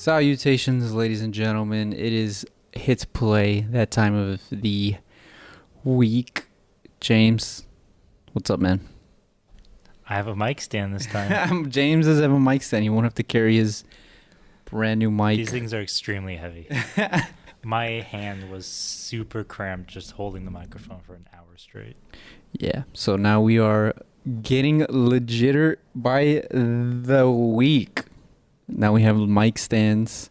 Salutations, ladies and gentlemen. It is hit play, that time of the week. James, what's up, man? I have a mic stand this time. James does have a mic stand. He won't have to carry his brand new mic. These things are extremely heavy. My hand was super cramped just holding the microphone for an hour straight. Yeah, so now we are getting legitter by the week. Now we have mic stands.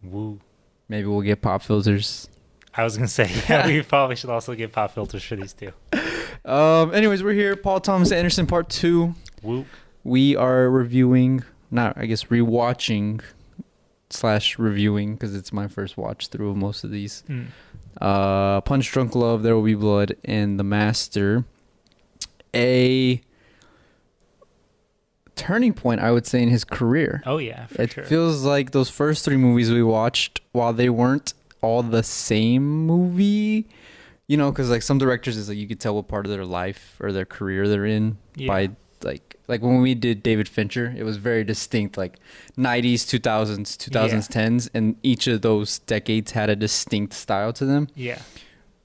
Woo. Maybe we'll get pop filters. I was going to say, yeah, we probably should also get pop filters for these too. Anyways, we're here. Paul Thomas Anderson Part 2. Woo. We are rewatching / reviewing, because it's my first watch through of most of these. Punch Drunk Love, There Will Be Blood, and The Master. A turning point, I would say, in his career. Oh, yeah, for sure. It feels like those first three movies we watched, while they weren't all the same movie, you know, because like some directors, is like you could tell what part of their life or their career they're in by like when we did David Fincher, it was very distinct, like 90s, 2000s, 2010s, and each of those decades had a distinct style to them. Yeah.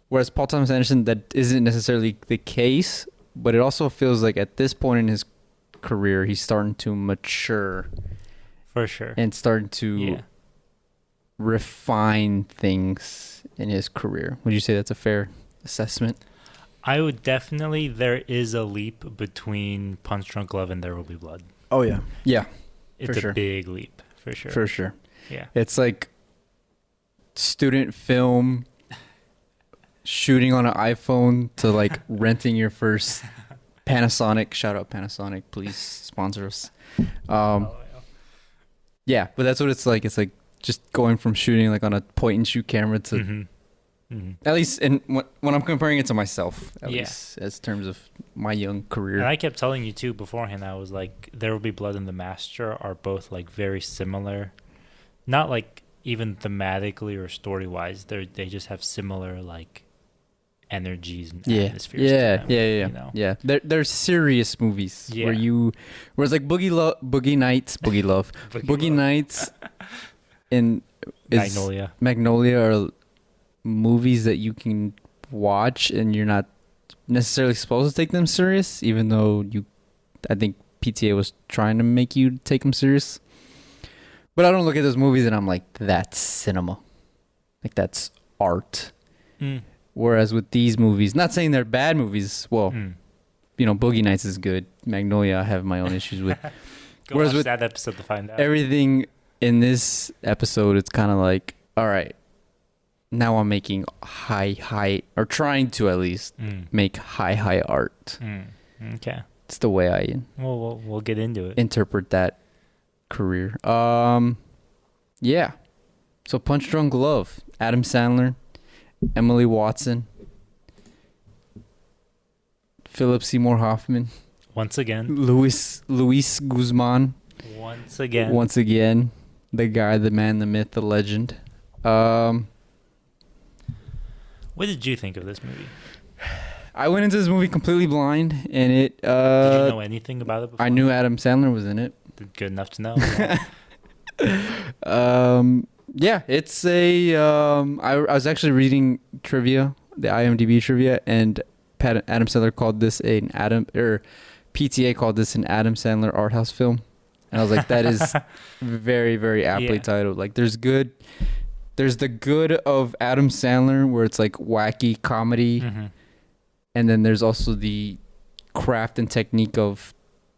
Whereas Paul Thomas Anderson, that isn't necessarily the case, but it also feels like at this point in his career, he's starting to mature. For sure. And starting to refine things in his career. Would you say that's a fair assessment? I would definitely, there is a leap between Punch Drunk Love and There Will Be Blood. Oh, yeah. Yeah. It's a big leap, for sure. For sure. Yeah. It's like student film, shooting on an iPhone, to like renting your first Panasonic. Shout out Panasonic, please sponsor us. Yeah, but that's what it's like. It's like just going from shooting like on a point and shoot camera to at least when I'm comparing it to myself, at least as terms of my young career. And I kept telling you too beforehand, I was like, There Will Be Blood and The Master are both like very similar, not like even thematically or story wise. They just have similar like energies and atmospheres. You know? Yeah. They're serious movies where it's like Boogie Nights and Magnolia are movies that you can watch and you're not necessarily supposed to take them serious, even though I think PTA was trying to make you take them serious. But I don't look at those movies and I'm like, that's cinema, like that's art. Whereas with these movies, not saying they're bad movies, well, you know, Boogie Nights is good. Magnolia, I have my own issues with. Whereas with that episode to find out. Everything in this episode, it's kind of like, all right, now I'm making high, or trying to at least make high art. Okay. It's the way I we'll get into it. Interpret that career. Yeah. So Punch Drunk Love, Adam Sandler, Emily Watson, Philip Seymour Hoffman. Once again. Luis Guzman. Once again. The guy, the man, the myth, the legend. What did you think of this movie? I went into this movie completely blind, and it... did you know anything about it before? I knew Adam Sandler was in it. Good enough to know. Yeah, it's a... I was actually reading trivia, the IMDb trivia, and Adam Sandler called this PTA called this an Adam Sandler art house film. And I was like, that is very, very aptly titled. Like, there's the good of Adam Sandler, where it's like wacky comedy. And then there's also the craft and technique of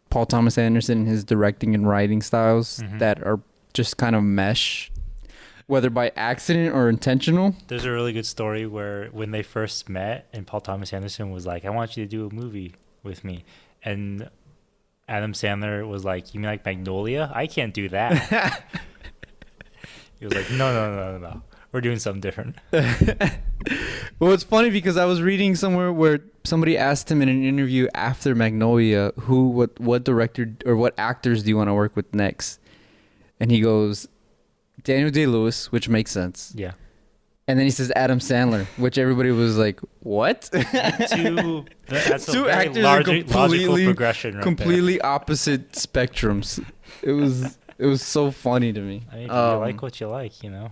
Paul Thomas Anderson and his directing and writing styles that are just kind of mesh, whether by accident or intentional. There's a really good story where when they first met and Paul Thomas Anderson was like, I want you to do a movie with me. And Adam Sandler was like, you mean like Magnolia? I can't do that. He was like, no. We're doing something different. Well, it's funny because I was reading somewhere where somebody asked him in an interview after Magnolia, what director or what actors do you want to work with next? And he goes, Daniel Day-Lewis, which makes sense. Yeah. And then he says Adam Sandler, which everybody was like, what? That's Two a actors logical progression right completely opposite spectrums. It It was so funny to me. I mean, you like what you like, you know.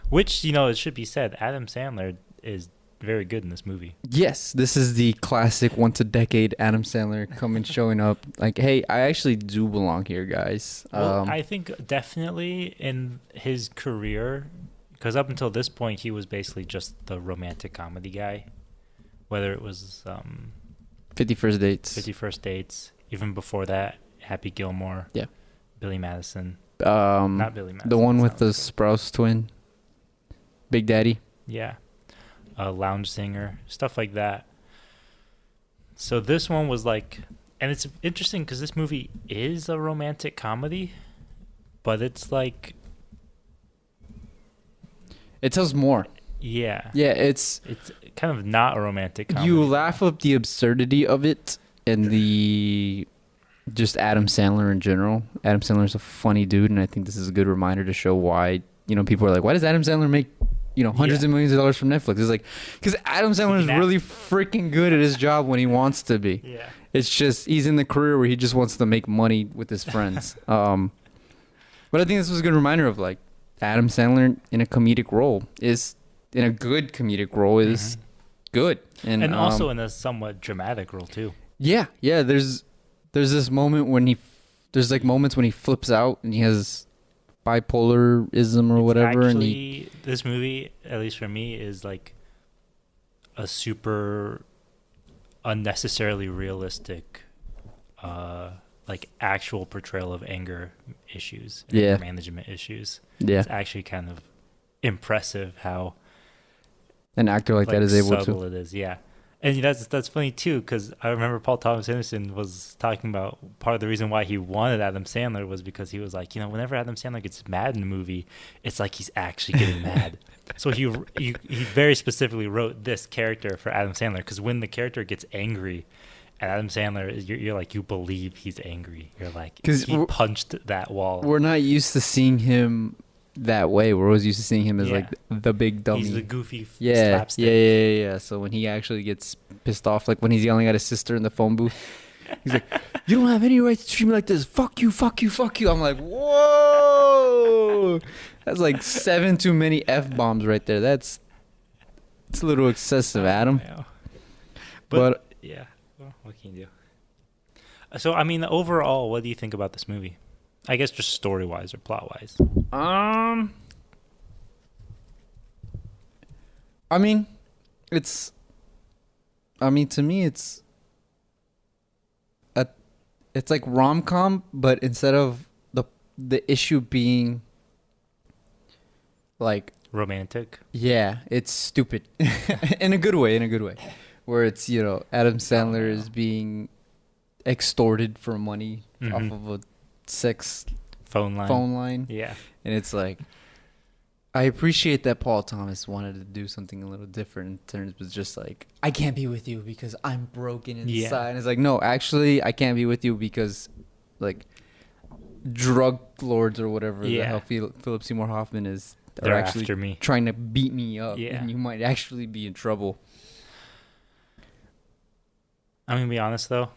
Which, you know, it should be said, Adam Sandler is very good in this movie. Yes, this is the classic once a decade Adam Sandler showing up like, hey, I actually do belong here, guys. Well, I think definitely in his career, because up until this point, he was basically just the romantic comedy guy. Whether it was 50 First Dates. 50 First Dates, even before that, Happy Gilmore. Yeah. Billy Madison. Not Billy Madison. The one with the Sprouse twin. Big Daddy. Yeah. Lounge Singer, stuff like that. So this one was like, and it's interesting because this movie is a romantic comedy, but it's like, it tells more. Yeah. Yeah, it's kind of not a romantic comedy. You laugh up the absurdity of it and the just Adam Sandler in general. Adam Sandler's a funny dude, and I think this is a good reminder to show why, you know, people are like, why does Adam Sandler make, you know, hundreds of millions of dollars from Netflix? It's like, because Adam Sandler is really freaking good at his job when he wants to be. Yeah. It's just, he's in the career where he just wants to make money with his friends. But I think this was a good reminder of, like, Adam Sandler in a comedic role is, in a good comedic role is good. And also in a somewhat dramatic role, too. Yeah. Yeah. There's this moment when there's like moments when he flips out and he has bipolarism or whatever. Actually, and this movie, at least for me, is like a super unnecessarily realistic, like actual portrayal of anger issues, anger management issues. Yeah, it's actually kind of impressive how an actor like that is able to. Subtle it is, yeah. And that's funny too, because I remember Paul Thomas Anderson was talking about part of the reason why he wanted Adam Sandler was because he was like, you know, whenever Adam Sandler gets mad in a movie, it's like he's actually getting mad. So he very specifically wrote this character for Adam Sandler, because when the character gets angry, and Adam Sandler, you're like, you believe he's angry. You're like, he punched that wall. We're not used to seeing him that way. We're always used to seeing him as like the big dummy. He's the goofy slapstick. Yeah. So when he actually gets pissed off, like when he's yelling at his sister in the phone booth, he's like, you don't have any right to treat me like this. Fuck you, fuck you, fuck you. I'm like, whoa. That's like 7 too many F-bombs right there. It's a little excessive, Adam. But yeah, well, what can you do? So, I mean, overall, what do you think about this movie? I guess just story-wise or plot-wise. I mean, to me, it's like rom-com, but instead of the issue being like romantic. Yeah, it's stupid in a good way. Where it's, you know, Adam Sandler is being extorted for money off of a sex phone line. Yeah. And it's like, I appreciate that Paul Thomas wanted to do something a little different in terms of just like, I can't be with you because I'm broken inside. Yeah. And it's like, no, actually, I can't be with you because, like, drug lords or whatever the hell Philip Seymour Hoffman is, they're actually after me, trying to beat me up. Yeah. And you might actually be in trouble. I'm going to be honest, though.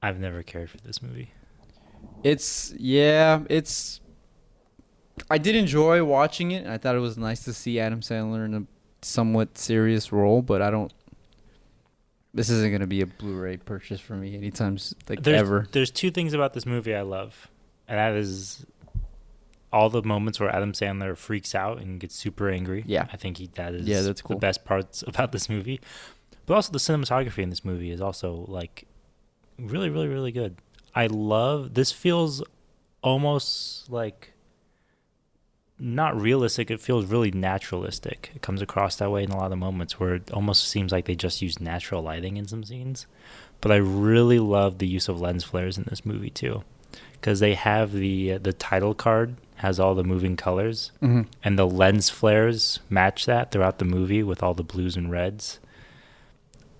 I've never cared for this movie. I did enjoy watching it, and I thought it was nice to see Adam Sandler in a somewhat serious role, but this isn't going to be a Blu-ray purchase for me anytime, ever. There's two things about this movie I love, and that is all the moments where Adam Sandler freaks out and gets super angry. Yeah. I think that's cool. The best parts about this movie. But also the cinematography in this movie is also, like, really, really, really good. I love, this feels almost like not realistic. It feels really naturalistic. It comes across that way in a lot of moments where it almost seems like they just use natural lighting in some scenes. But I really love the use of lens flares in this movie too, because they have the title card has all the moving colors, and the lens flares match that throughout the movie with all the blues and reds.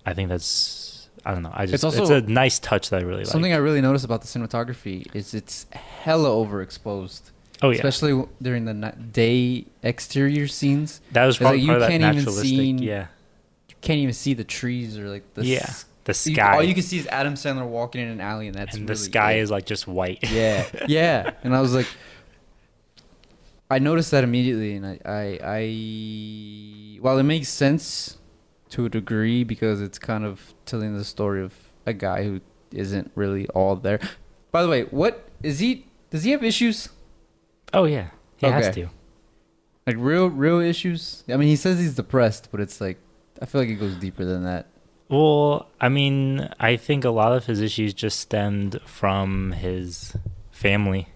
I think that's, I don't know. It's a nice touch that I really like. Something I really noticed about the cinematography is it's hella overexposed. Oh yeah, especially during the day exterior scenes. That was probably part of that naturalistic. You can't even see the trees or like the the sky. All you can see is Adam Sandler walking in an alley, and that's and really the sky it. is like just white. Yeah, yeah. And I was like, I noticed that immediately, and while it makes sense to a degree because it's kind of telling the story of a guy who isn't really all there. By the way, what is he? Does he have issues? Oh yeah, he has Okay. to. Like real issues? I mean, he says he's depressed, but it's like I feel like it goes deeper than that. Well, I mean, I think a lot of his issues just stemmed from his family.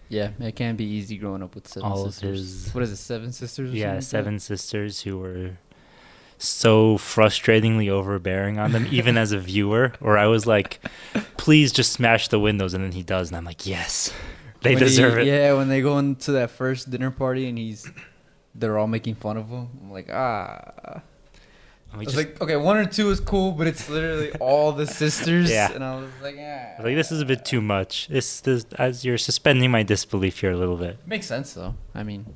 Yeah, it can't be easy growing up with seven All of sisters. his- What is it, seven sisters? Or Yeah, something like 7 sisters who were so frustratingly overbearing on them, even as a viewer. Or I was like, please just smash the windows, and then he does, and I'm like, yes, they When deserve it. Yeah, when they go into that first dinner party and they're all making fun of him. I'm like, And I we was just- like, okay, 1 or 2 is cool, but it's literally all the sisters. Yeah. And I was like, I was like, this is a bit too much. This as you're suspending my disbelief here a little bit. Makes sense though. I mean,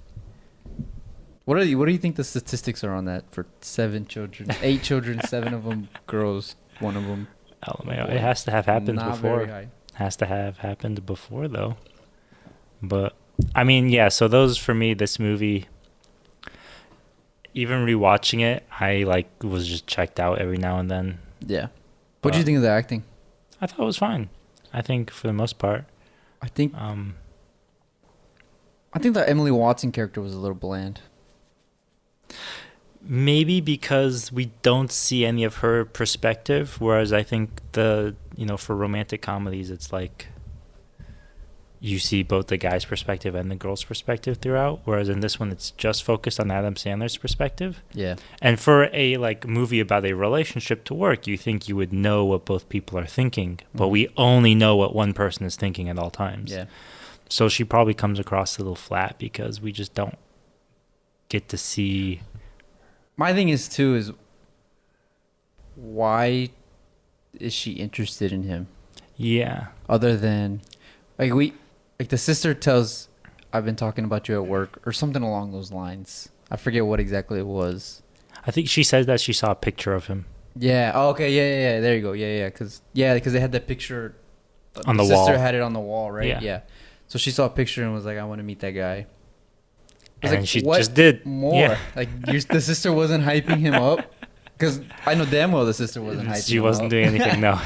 what do you think the statistics are on that for 7 children, 8 children, 7 of them girls, 1 of them LMAO. It has to have happened not before. very high. Has to have happened before though. But I mean, yeah, so those for me, this movie, even rewatching it, I like was just checked out every now and then. Yeah. What do you think of the acting? I thought it was fine. I think for the most part. I think the Emily Watson character was a little bland. Maybe because we don't see any of her perspective, whereas I think for romantic comedies, it's like you see both the guy's perspective and the girl's perspective throughout, whereas in this one it's just focused on Adam Sandler's perspective. Yeah. And for a like movie about a relationship to work, you think you would know what both people are thinking, but we only know what one person is thinking at all times. Yeah. So she probably comes across a little flat because we just don't get to see. My thing is why is she interested in him? Yeah. Other than the sister tells, I've been talking about you at work or something along those lines. I forget what exactly it was. I think she said that she saw a picture of him Yeah. Oh, okay. Yeah. There you go. Yeah. Because they had that picture on the sister wall. had it on the wall, right? Yeah. So she saw a picture and was like, I want to meet that guy. I was And like, she what just did. more. Yeah. Like the sister wasn't hyping him up, because I know damn well the sister wasn't hyping. She him wasn't up. doing anything, no.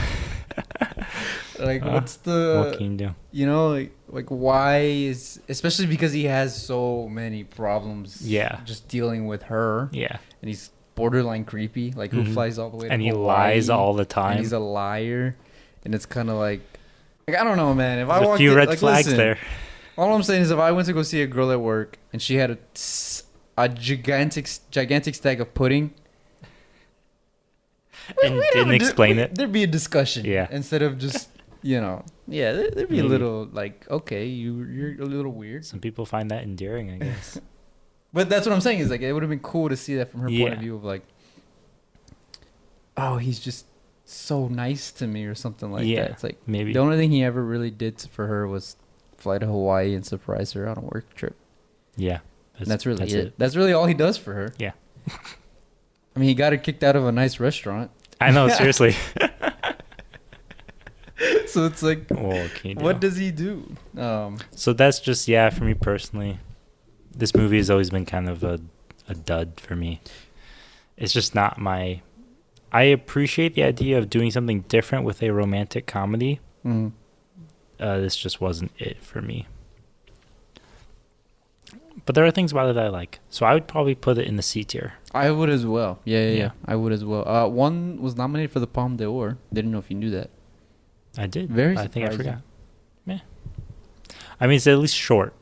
Like, what's What the can you do? like why is, especially because he has so many problems. Yeah. Just dealing with her, Yeah. and he's borderline creepy. Like, who Mhm. flies all the way to And he Hawaii, lies all the and time. he's a liar, and it's kind of like I don't know, man. If I There's a walked few in, red like, flags listen, there. all I'm saying is, if I went to go see a girl at work and she had a gigantic stack of pudding And didn't explain it. there'd be a discussion. Yeah. Instead of just, there'd be a Maybe. little like, okay, you're a little weird. Some people find that endearing, I guess. But that's what I'm saying is, like, it would have been cool to see that from her point of Yeah. view of like, oh, he's just so nice to me or something like Yeah, that. It's like maybe. the only thing he ever really did for her was fly to Hawaii and surprise her on a work trip. Yeah. And that's really it. That's really all he does for her. Yeah. I mean, he got her kicked out of a nice restaurant. I know, seriously. So it's like, What can you do? what does he do? So that's just, yeah, for me personally. This movie has always been kind of a dud for me. It's just not my... I appreciate the idea of doing something different with a romantic comedy. mm. This just wasn't it for me. But there are things about it that I like. So I would probably put it in the C tier. I would as well. Yeah. Yeah. I would as well. One was nominated for the Palme d'Or. Didn't know if you knew that. I did. Very I think I surprising. forgot. Yeah. I mean, it's at least short.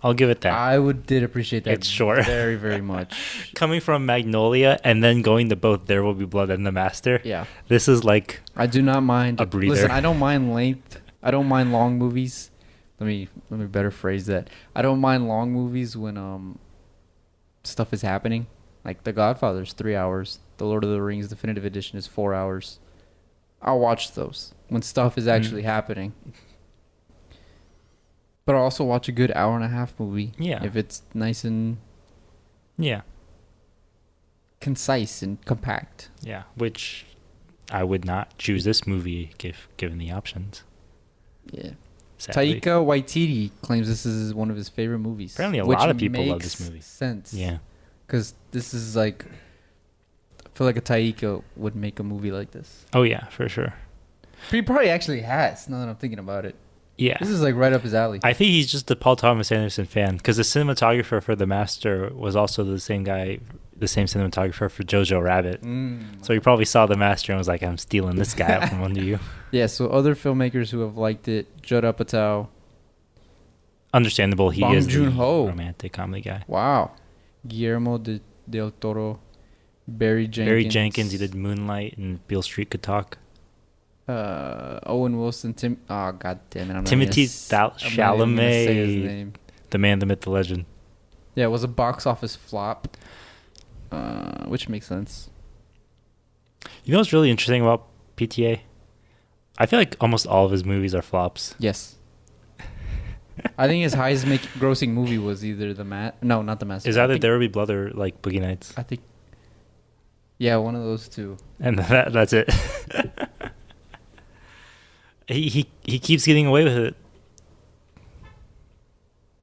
I'll give it that. I did appreciate that. It's short. Very, very much. Coming from Magnolia and then going to both There Will Be Blood and The Master. Yeah. This is like... I do not mind A breather. Listen, I don't mind length. I don't mind long movies. Let me better phrase that. I don't mind long movies when stuff is happening. Like The Godfather's 3 hours. The Lord of the Rings Definitive Edition is 4 hours. I'll watch those when stuff is actually happening. But I'll also watch a good hour and a half movie. Yeah. If it's nice and Yeah. concise and compact. Yeah. Which I would not choose this movie if given the options. Yeah. Sadly. Taika Waititi claims this is one of his favorite movies. Apparently, a which lot of people love makes this movie. Sense. Yeah. Because this is like, I feel like a Taika would make a movie like this. Oh yeah, for sure. He probably actually has. Now that I'm thinking about it, Yeah. this is like right up his alley. I think he's just a Paul Thomas Anderson fan because the cinematographer for The Master was also the same guy, the same cinematographer for Jojo Rabbit. So he probably saw The Master and was like, "I'm stealing this guy out from under you." Yeah. So other filmmakers who have liked it: Judd Apatow. Understandable. He Bong is the Joon-ho. romantic comedy guy. Wow. Guillermo del Toro, Barry Jenkins. Barry Jenkins. He did Moonlight and Beale Street Could Talk. Owen Wilson. Oh god damn it! Timothy Chalamet. Chalamet. The man, the myth, the legend. Yeah, it was a box office flop, which makes sense. You know what's really interesting about PTA? I feel like almost all of his movies are flops. Yes. I think his highest grossing movie was either No, not The Master. Is either There Will Be Blood or like Boogie Nights. I think. Yeah, one of those two. And that's it. He keeps getting away with it.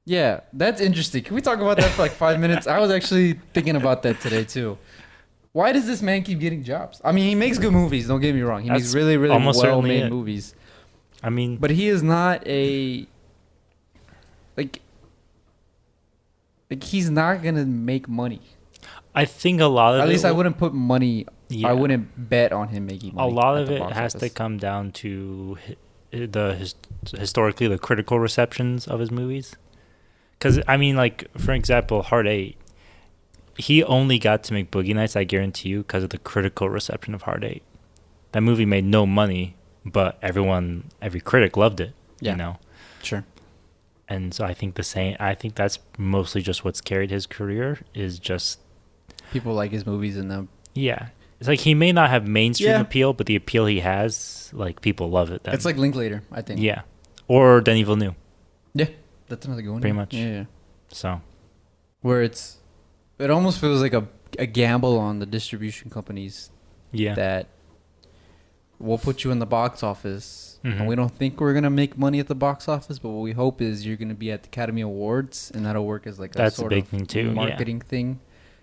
Yeah, that's interesting. Can we talk about that for like 5 minutes? I was actually thinking about that today too. Why does this man keep getting jobs? I mean, he makes good movies. Don't get me wrong. He makes really, really well-made movies. I mean, but he is not like he's not gonna make money. I think a lot of at least I wouldn't put money. Yeah. I wouldn't bet on him making money. A lot of it has to come down to historically the critical receptions of his movies. Because I mean, like for example, Hard 8. He only got to make Boogie Nights, I guarantee you, because of the critical reception of Hard 8. That movie made no money, but every critic loved it. Yeah. You know. Sure. And so I think that's mostly just what's carried his career is just people like his movies and them. Yeah. It's like he may not have mainstream appeal, but the appeal he has, like people love it. It's like Linklater, I think. Yeah. Or Denis Villeneuve. Yeah. That's another good one. Pretty much. Yeah. So. Where it almost feels like a gamble on the distribution companies. Yeah. That we'll put you in the box office. And we don't think we're going to make money at the box office, but what we hope is you're going to be at the Academy Awards, and that'll work as like a that's sort a big of thing too, marketing thing.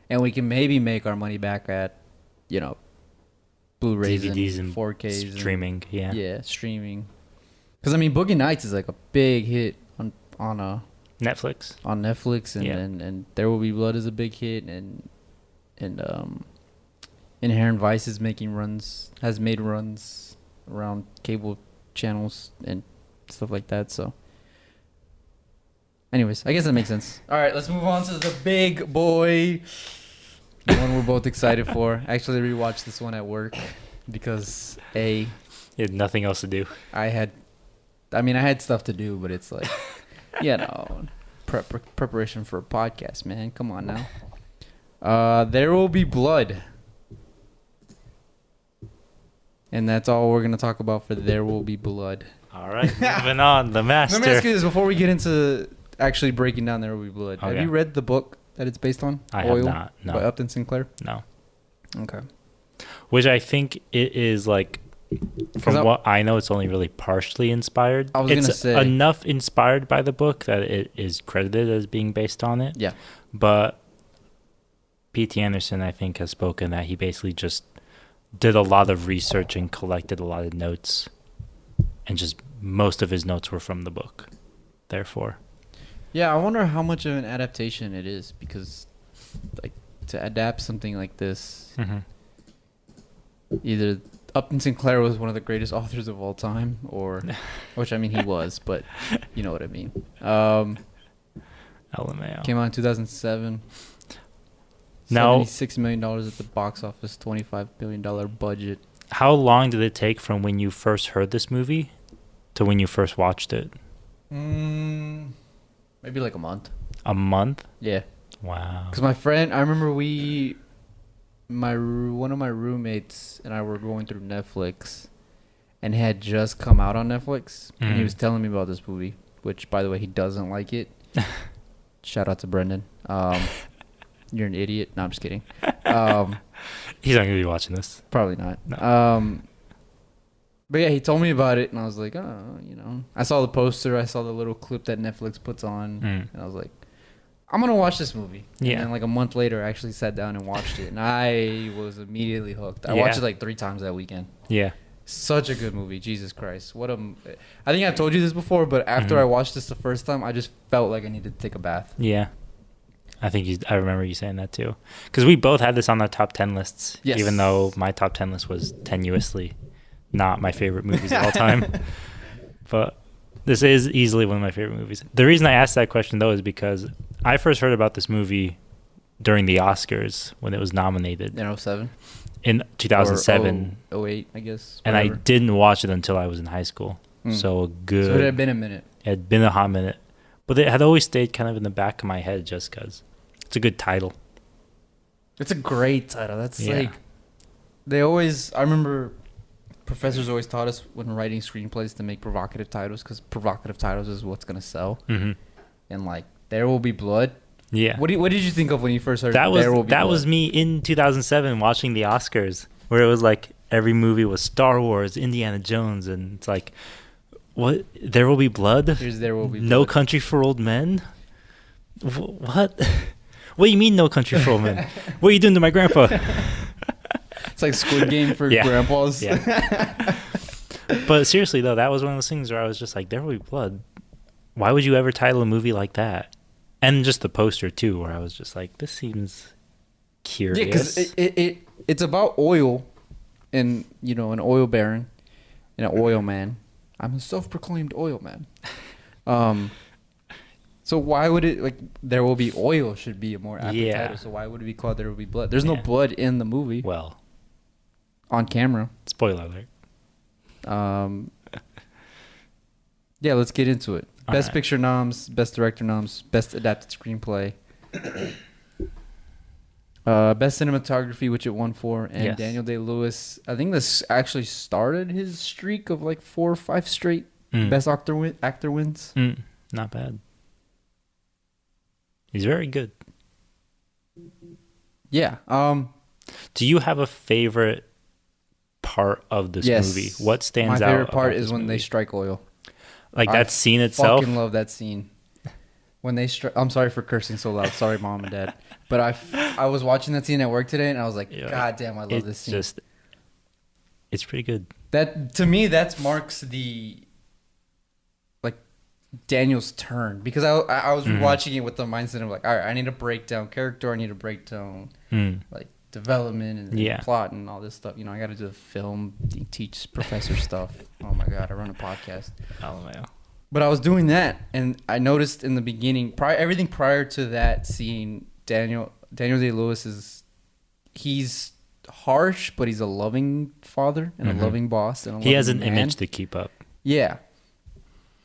And we can maybe make our money back at, Blu-rays DVDs and 4Ks. Streaming, yeah. Yeah, streaming. Because, I mean, Boogie Nights is like a big hit on Netflix. On Netflix, and There Will Be Blood is a big hit, and Inherent Vice has made runs around cable channels and stuff like that. So anyways, I guess that makes sense. All right, let's move on to the big boy, the one we're both excited for. I actually rewatched this one at work because you had nothing else to do. I had stuff to do, but it's like preparation for a podcast, man. Come on now. There Will Be Blood. And that's all we're going to talk about for There Will Be Blood. All right, moving on. The Master. Let me ask you this before we get into actually breaking down There Will Be Blood. Okay. Have you read the book that it's based on? I Oil, have not. No. By Upton Sinclair? No. Okay. Which I think it is like, from what I know, it's only really partially inspired. I was going to say. Enough inspired by the book that it is credited as being based on it. Yeah. But P.T. Anderson, I think, has spoken that he basically just did a lot of research and collected a lot of notes, and just most of his notes were from the book. Therefore, yeah, I wonder how much of an adaptation it is, because like to adapt something like this, either Upton Sinclair was one of the greatest authors of all time, or which I mean he was, but you know what I mean. LMAO came out in 2007. Now, $76 million at the box office, $25 billion budget. How long did it take from when you first heard this movie to when you first watched it? Maybe like a month. A month? Yeah. Wow. Because my friend, I remember one of my roommates and I were going through Netflix, and it had just come out on Netflix, and he was telling me about this movie, which, by the way, he doesn't like it. Shout out to Brendan. You're an idiot. No, I'm just kidding. He's not going to be watching this. Probably not. No. But yeah, he told me about it, and I was like, oh, you know. I saw the poster. I saw the little clip that Netflix puts on, and I was like, I'm gonna watch this movie. Yeah. And then like a month later, I actually sat down and watched it, and I was immediately hooked. I watched it like 3 times that weekend. Yeah. Such a good movie. Jesus Christ. I think I've told you this before, but after I watched this the first time, I just felt like I needed to take a bath. Yeah. I remember you saying that too. Because we both had this on our top 10 lists, Yes. even though my top 10 list was tenuously not my favorite movies of all time. But this is easily one of my favorite movies. The reason I asked that question, though, is because I first heard about this movie during the Oscars when it was nominated. In 07? In 2007. Or 08, I guess. And I whatever. didn't watch it until I was in high school. So So it had been a minute. It had been a hot minute. But it had always stayed kind of in the back of my head just because it's a good title. It's a great title. That's like, I remember professors always taught us when writing screenplays to make provocative titles because provocative titles is what's going to sell. Mm-hmm. And like, There Will Be Blood. Yeah. What did you think of when you first heard There Will Be Blood? was me in 2007 watching the Oscars where it was like every movie was Star Wars, Indiana Jones, and it's like, what? There Will Be Blood? Here's There Will Be Blood. No Country for Old Men? What? What do you mean No Country for Old Men? What are you doing to my grandpa? It's like Squid Game for grandpas. Yeah. But seriously, though, that was one of those things where I was just like, There Will Be Blood. Why would you ever title a movie like that? And just the poster, too, where I was just like, this seems curious. Yeah, because it's about oil and, you know, an oil baron and an oil man. I'm a self-proclaimed oil man. So why would it, like, There Will Be Oil should be a more apt title. So why would it be called There Will Be Blood? There's no blood in the movie. Well. On camera. Spoiler alert. Yeah, let's get into it. All Best right. Picture noms, Best Director noms, Best Adapted Screenplay. Best Cinematography, which it won for, and Yes. Daniel Day-Lewis. I think this actually started his streak of like 4 or 5 straight Best Actor wins. Not bad. He's very good. Yeah. Do you have a favorite part of this Yes. movie? What stands My out? favorite part about is this when they movie? strike oil. Like that scene itself. Fucking love that scene. When they I'm sorry for cursing so loud. Sorry, Mom and Dad. But I was watching that scene at work today, and I was like, God damn, I love this scene. It's pretty good. That to me, that marks the like Daniel's turn, because I was watching it with the mindset of like, all right, I need to break down character, I need to break down like development and plot and all this stuff. You know, I got to do the film, teach professor stuff. Oh my God, I run a podcast. LMAO. But I was doing that, and I noticed in the beginning, everything prior to that scene, Daniel Day-Lewis he's harsh, but he's a loving father and a loving boss, and He has an man. image to keep up. Yeah.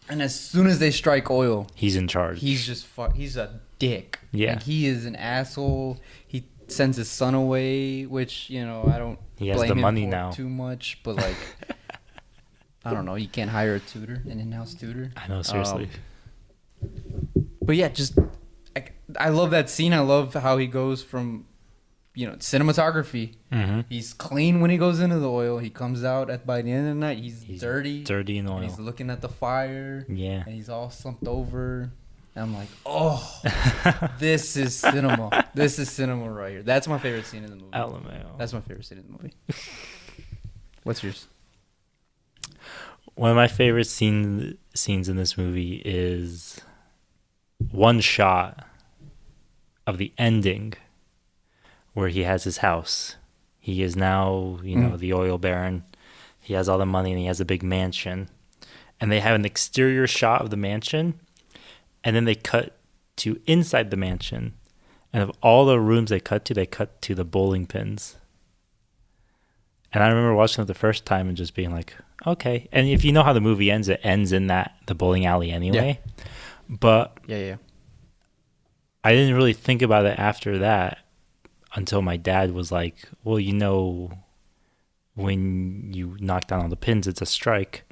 And as soon as they strike oil, He's in charge. he's just he's a dick. Yeah. Like, he is an asshole. He sends his son away, which, you know, I don't He has blame the him money for now. too much, but like I don't know, you can't hire a tutor, an in-house tutor. I know, seriously. But yeah, just I love that scene. I love how he goes from, you know, cinematography. He's clean when he goes into the oil. He comes out by the end of the night. He's dirty in oil. And he's looking at the fire. Yeah. And he's all slumped over. And I'm like, oh, this is cinema. This is cinema right here. That's my favorite scene in the movie. LMAO. That's my favorite scene in the movie. What's yours? One of my favorite scenes in this movie is one shot of the ending where he has his house. He is now, you know, the oil baron. He has all the money and he has a big mansion. And they have an exterior shot of the mansion, and then they cut to inside the mansion. And of all the rooms they cut to the bowling pins. And I remember watching it the first time and just being like, okay. And if you know how the movie ends, it ends in the bowling alley anyway. Yeah. But yeah. I didn't really think about it after that until my dad was like, well, you know, when you knock down all the pins, it's a strike.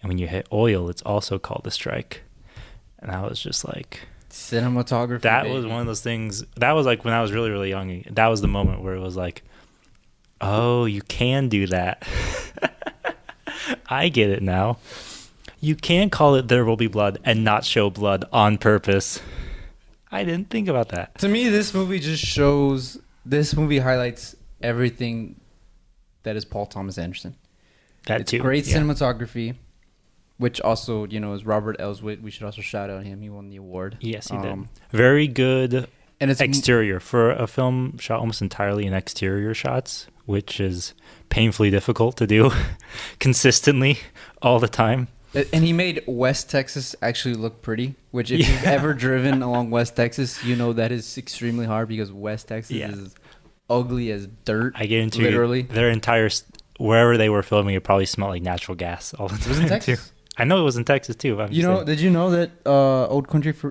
And when you hit oil, it's also called a strike. And I was just like... Cinematography, That baby. was one of those things... That was like when I was really, really young. That was the moment where it was like, oh, you can do that. I get it now. You can't call it There Will Be Blood and not show blood on purpose. I didn't think about that. To me, this movie just shows. This movie highlights everything that is Paul Thomas Anderson. It's too. Great cinematography, which also, is Robert Elswit. We should also shout out him. He won the award. Yes, he did. Very good and it's exterior for a film shot almost entirely in exterior shots, which is painfully difficult to do consistently all the time. And he made West Texas actually look pretty, which if you've ever driven along West Texas, you know that is extremely hard because West Texas is ugly as dirt. I guarantee literally. You, their entire, wherever they were filming, it probably smelled like natural gas all the time. It was in Texas. Too. I know it was in Texas too. Did you know that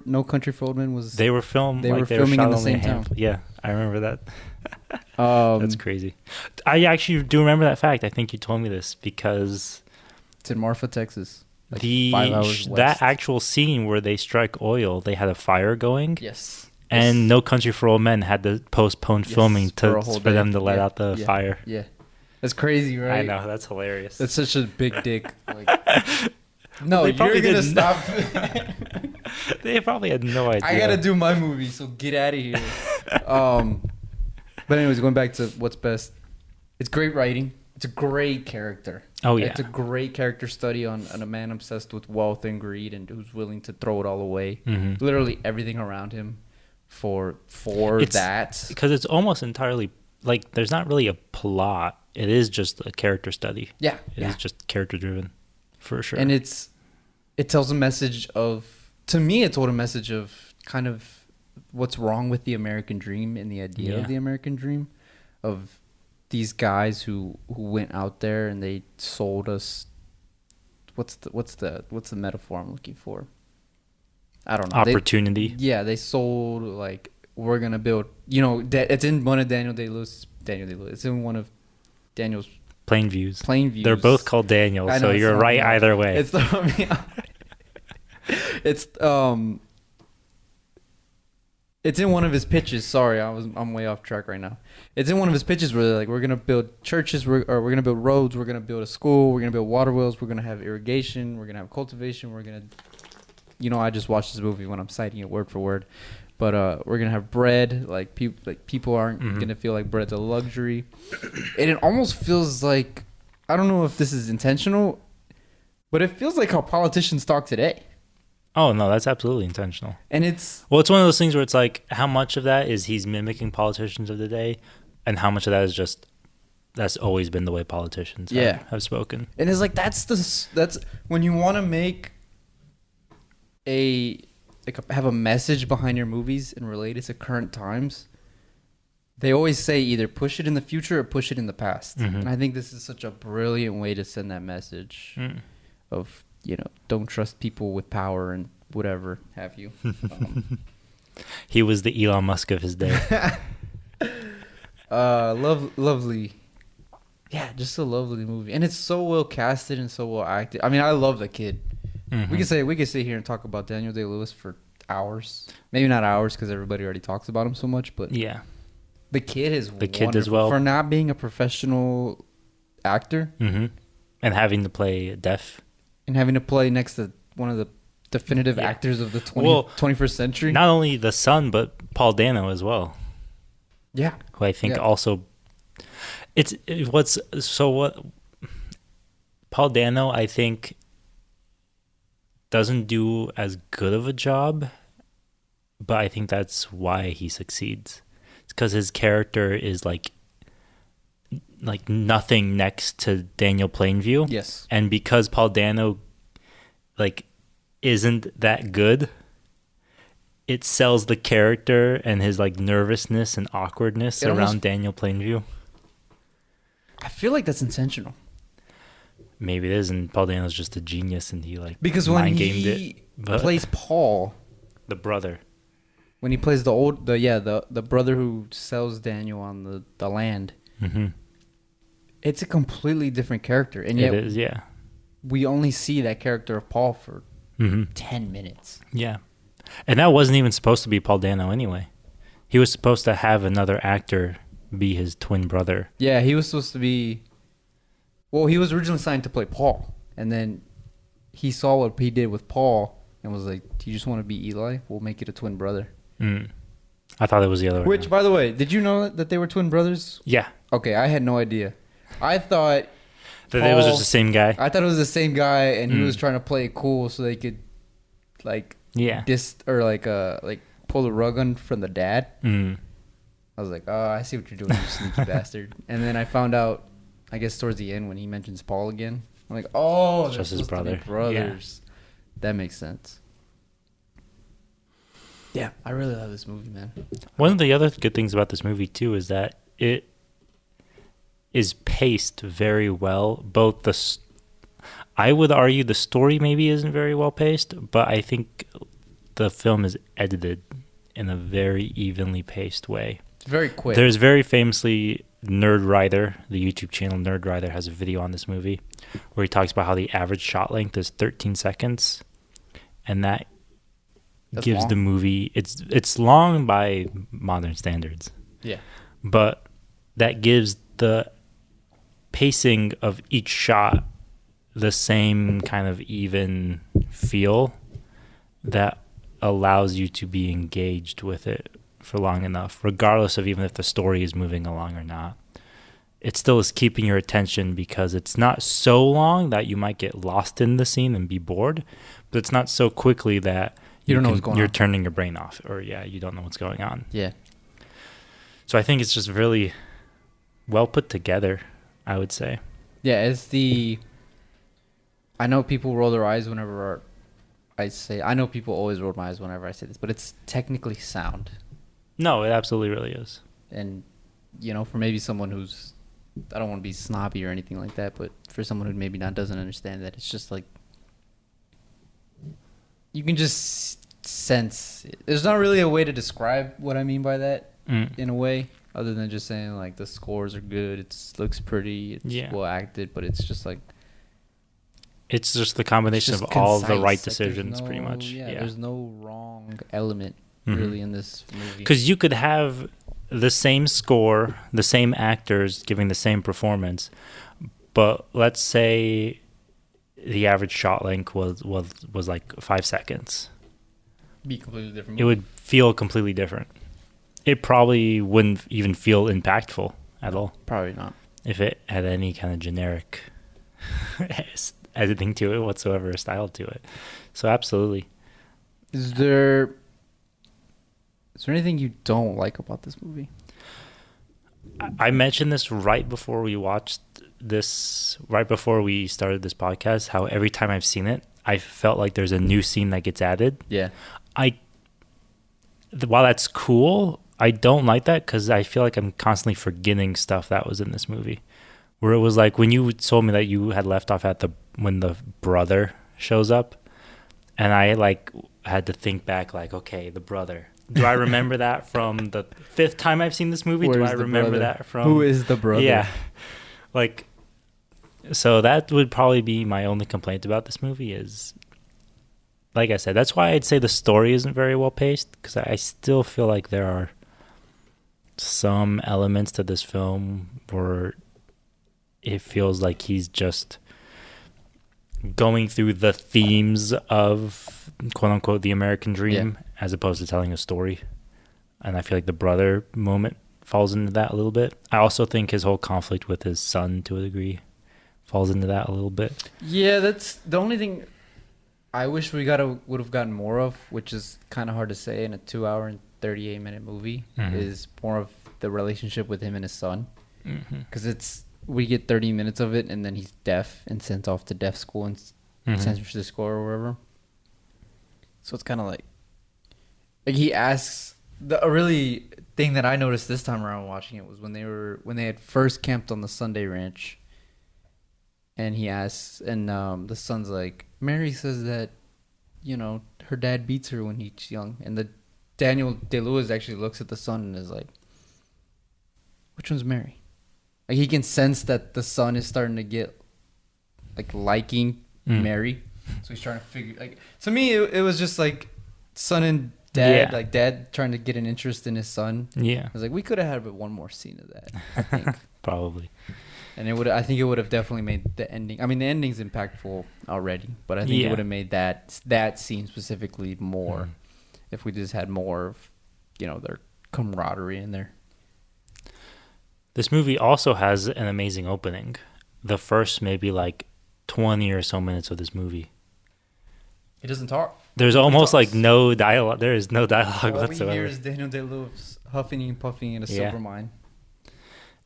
No Country for Old Men was? They were filming in the same town. Yeah, I remember that. That's crazy. I actually do remember that fact. I think you told me this because it's in Marfa, Texas. Like 5 hours west. That actual scene where they strike oil, they had a fire going. Yes. And No Country for Old Men had to postpone filming for them to let out the fire. Yeah. That's crazy, right? I know, that's hilarious. That's such a big dick. No, you're going to stop. They probably had no idea. I got to do my movie, so get out of here. But anyways, going back to what's best. It's great writing. It's a great character. Oh, yeah. It's a great character study on a man obsessed with wealth and greed and who's willing to throw it all away. Mm-hmm. Literally everything around him for that. Because it's almost entirely, there's not really a plot. It is just a character study. Yeah. It is just character driven, for sure. And it tells a message of, to me, it told a message of kind of what's wrong with the American dream and the idea of the American dream, of these guys who went out there and they sold us. What's the metaphor I'm looking for? I don't know. Opportunity. They sold we're gonna build. It's in one of Daniel Day-Lewis. It's in one of Daniel's Plainviews. They're both called Daniel, so you're right either way. It's in one of his pitches. Sorry, I'm way off track right now. It's in one of his pitches where they're like, we're gonna build churches, we're gonna build roads, we're gonna build a school, we're gonna build water wells, we're gonna have irrigation, we're gonna have cultivation, we're gonna, I just watched this movie when I'm citing it word for word, but we're gonna have bread. People aren't gonna feel like bread's a luxury, and it almost feels like, I don't know if this is intentional, but it feels like how politicians talk today. Oh, no, that's absolutely intentional. And it's one of those things where it's like, how much of that is he's mimicking politicians of the day, and how much of that is just that's always been the way politicians have spoken. And it's like that's when you want to make have a message behind your movies and relate it to current times. They always say either push it in the future or push it in the past. Mm-hmm. And I think this is such a brilliant way to send that message of, don't trust people with power and whatever have you. He was the Elon Musk of his day. Lovely. Yeah, just a lovely movie. And it's so well casted and so well acted. I mean, I love the kid. Mm-hmm. We could sit here and talk about Daniel Day-Lewis for hours. Maybe not hours because everybody already talks about him so much, but yeah. The kid is the kid as well. For not being a professional actor. Mm-hmm. And having to play deaf. And having to play next to one of the definitive actors of the 21st century. Not only the son, but Paul Dano as well. Yeah. Who I think also... Paul Dano, I think, doesn't do as good of a job, but I think that's why he succeeds. It's because his character is like nothing next to Daniel Plainview. Yes. And because Paul Dano isn't that good, it sells the character and his nervousness and awkwardness around Daniel Plainview. I feel like that's intentional. Maybe it is, and Paul Dano's just a genius, and he because when he plays Paul, the brother, when he plays the brother who sells Daniel on the land, it's a completely different character, and yet it is, we only see that character of Paul for 10 minutes. Yeah, and that wasn't even supposed to be Paul Dano anyway. He was supposed to have another actor be his twin brother. Yeah, he was supposed to be. Well, he was originally signed to play Paul. and then he saw what he did with Paul and was like, "Do you just want to be Eli? We'll make it a twin brother." I thought it was the other way. Which, by the way, did you know that they were twin brothers? Yeah. Okay, I had no idea. I thought That it was just the same guy. I thought it was the same guy, and he was trying to play it cool so they could, like, pull the rug on from the dad. I was like, oh, I see what you're doing, you sneaky bastard. And then I found out, I guess towards the end when he mentions Paul again, I'm like, oh, they're just his brother. Brothers. Yeah. That makes sense. Yeah, I really love this movie, man. One of the other good things about this movie too is that it is paced very well. I would argue the story maybe isn't very well paced, but I think the film is edited in a very evenly paced way. It's very quick. There's very famously Nerd Writer, the YouTube channel Nerd Writer, has a video on this movie where he talks about how the average shot length is 13 seconds, and that's gives long. The movie it's long by modern standards. Yeah, but that gives the pacing of each shot the same kind of even feel that allows you to be engaged with it for long enough, regardless of even if the story is moving along or not. It still is keeping your attention because it's not so long that you might get lost in the scene and be bored, but it's not so quickly that you don't know what's going on. You're turning your brain off, or you don't know what's going on. Yeah. So I think it's just really well put together, I would say. Yeah, I know people roll their eyes whenever I know people always roll my eyes whenever I say this, but it's technically sound. No, it absolutely really is. And, for maybe someone who's, I don't want to be snobby or anything like that, but for someone who maybe doesn't understand that, it's just like, you can just sense it. There's not really a way to describe what I mean by that in a way, other than just saying like the scores are good, it looks pretty, it's well acted, but it's just like, it's just the combination of all the right decisions, pretty much. Yeah, there's no wrong element really in this movie. Because you could have the same score, the same actors giving the same performance, but let's say the average shot length was like 5 seconds. Be completely different movie. It would feel completely different. It probably wouldn't even feel impactful at all. Probably not. If it had any kind of generic editing to it whatsoever, style to it. So absolutely. Is there anything you don't like about this movie? I mentioned this right before we started this podcast, how every time I've seen it, I felt like there's a new scene that gets added. Yeah. While that's cool, I don't like that because I feel like I'm constantly forgetting stuff that was in this movie. Where it was like when you told me that you had left off when the brother shows up, and I had to think back okay, the brother. Do I remember that from the 5th time I've seen this movie? Do I remember that from... Who is the brother? Yeah. So that would probably be my only complaint about this movie is, like I said, that's why I'd say the story isn't very well paced, because I still feel like there are some elements to this film where it feels like he's just going through the themes of quote-unquote the American dream as opposed to telling a story. And I feel like the brother moment falls into that a little bit. I also think his whole conflict with his son, to a degree, falls into that a little bit. Yeah, that's the only thing I wish we would have gotten more of, which is kind of hard to say in a 2-hour and 38-minute movie, is more of the relationship with him and his son. Because we get 30 minutes of it, and then he's deaf and sent off to deaf school in San Francisco or wherever. So it's kind of like he asks. A really thing that I noticed this time around watching it was when they had first camped on the Sunday Ranch, and he asks, and the son's like, Mary says that, her dad beats her when he's young, and the Daniel Day-Lewis actually looks at the son and is like, which one's Mary? Like, he can sense that the son is starting to get liking Mary, so he's trying to figure. To me, it was just like son and dad, dad trying to get an interest in his son. Yeah, I was like, we could have had one more scene of that, I think. Probably. And I think it would have definitely made the ending. I mean, the ending's impactful already, but I think it would have made that scene specifically more if we just had more of, their camaraderie in there. This movie also has an amazing opening. The first maybe like 20 or so minutes of this movie. He doesn't talk. There's almost like no dialogue. There is no dialogue whatsoever. All we hear is Daniel Day-Lewis huffing and puffing in a silver mine.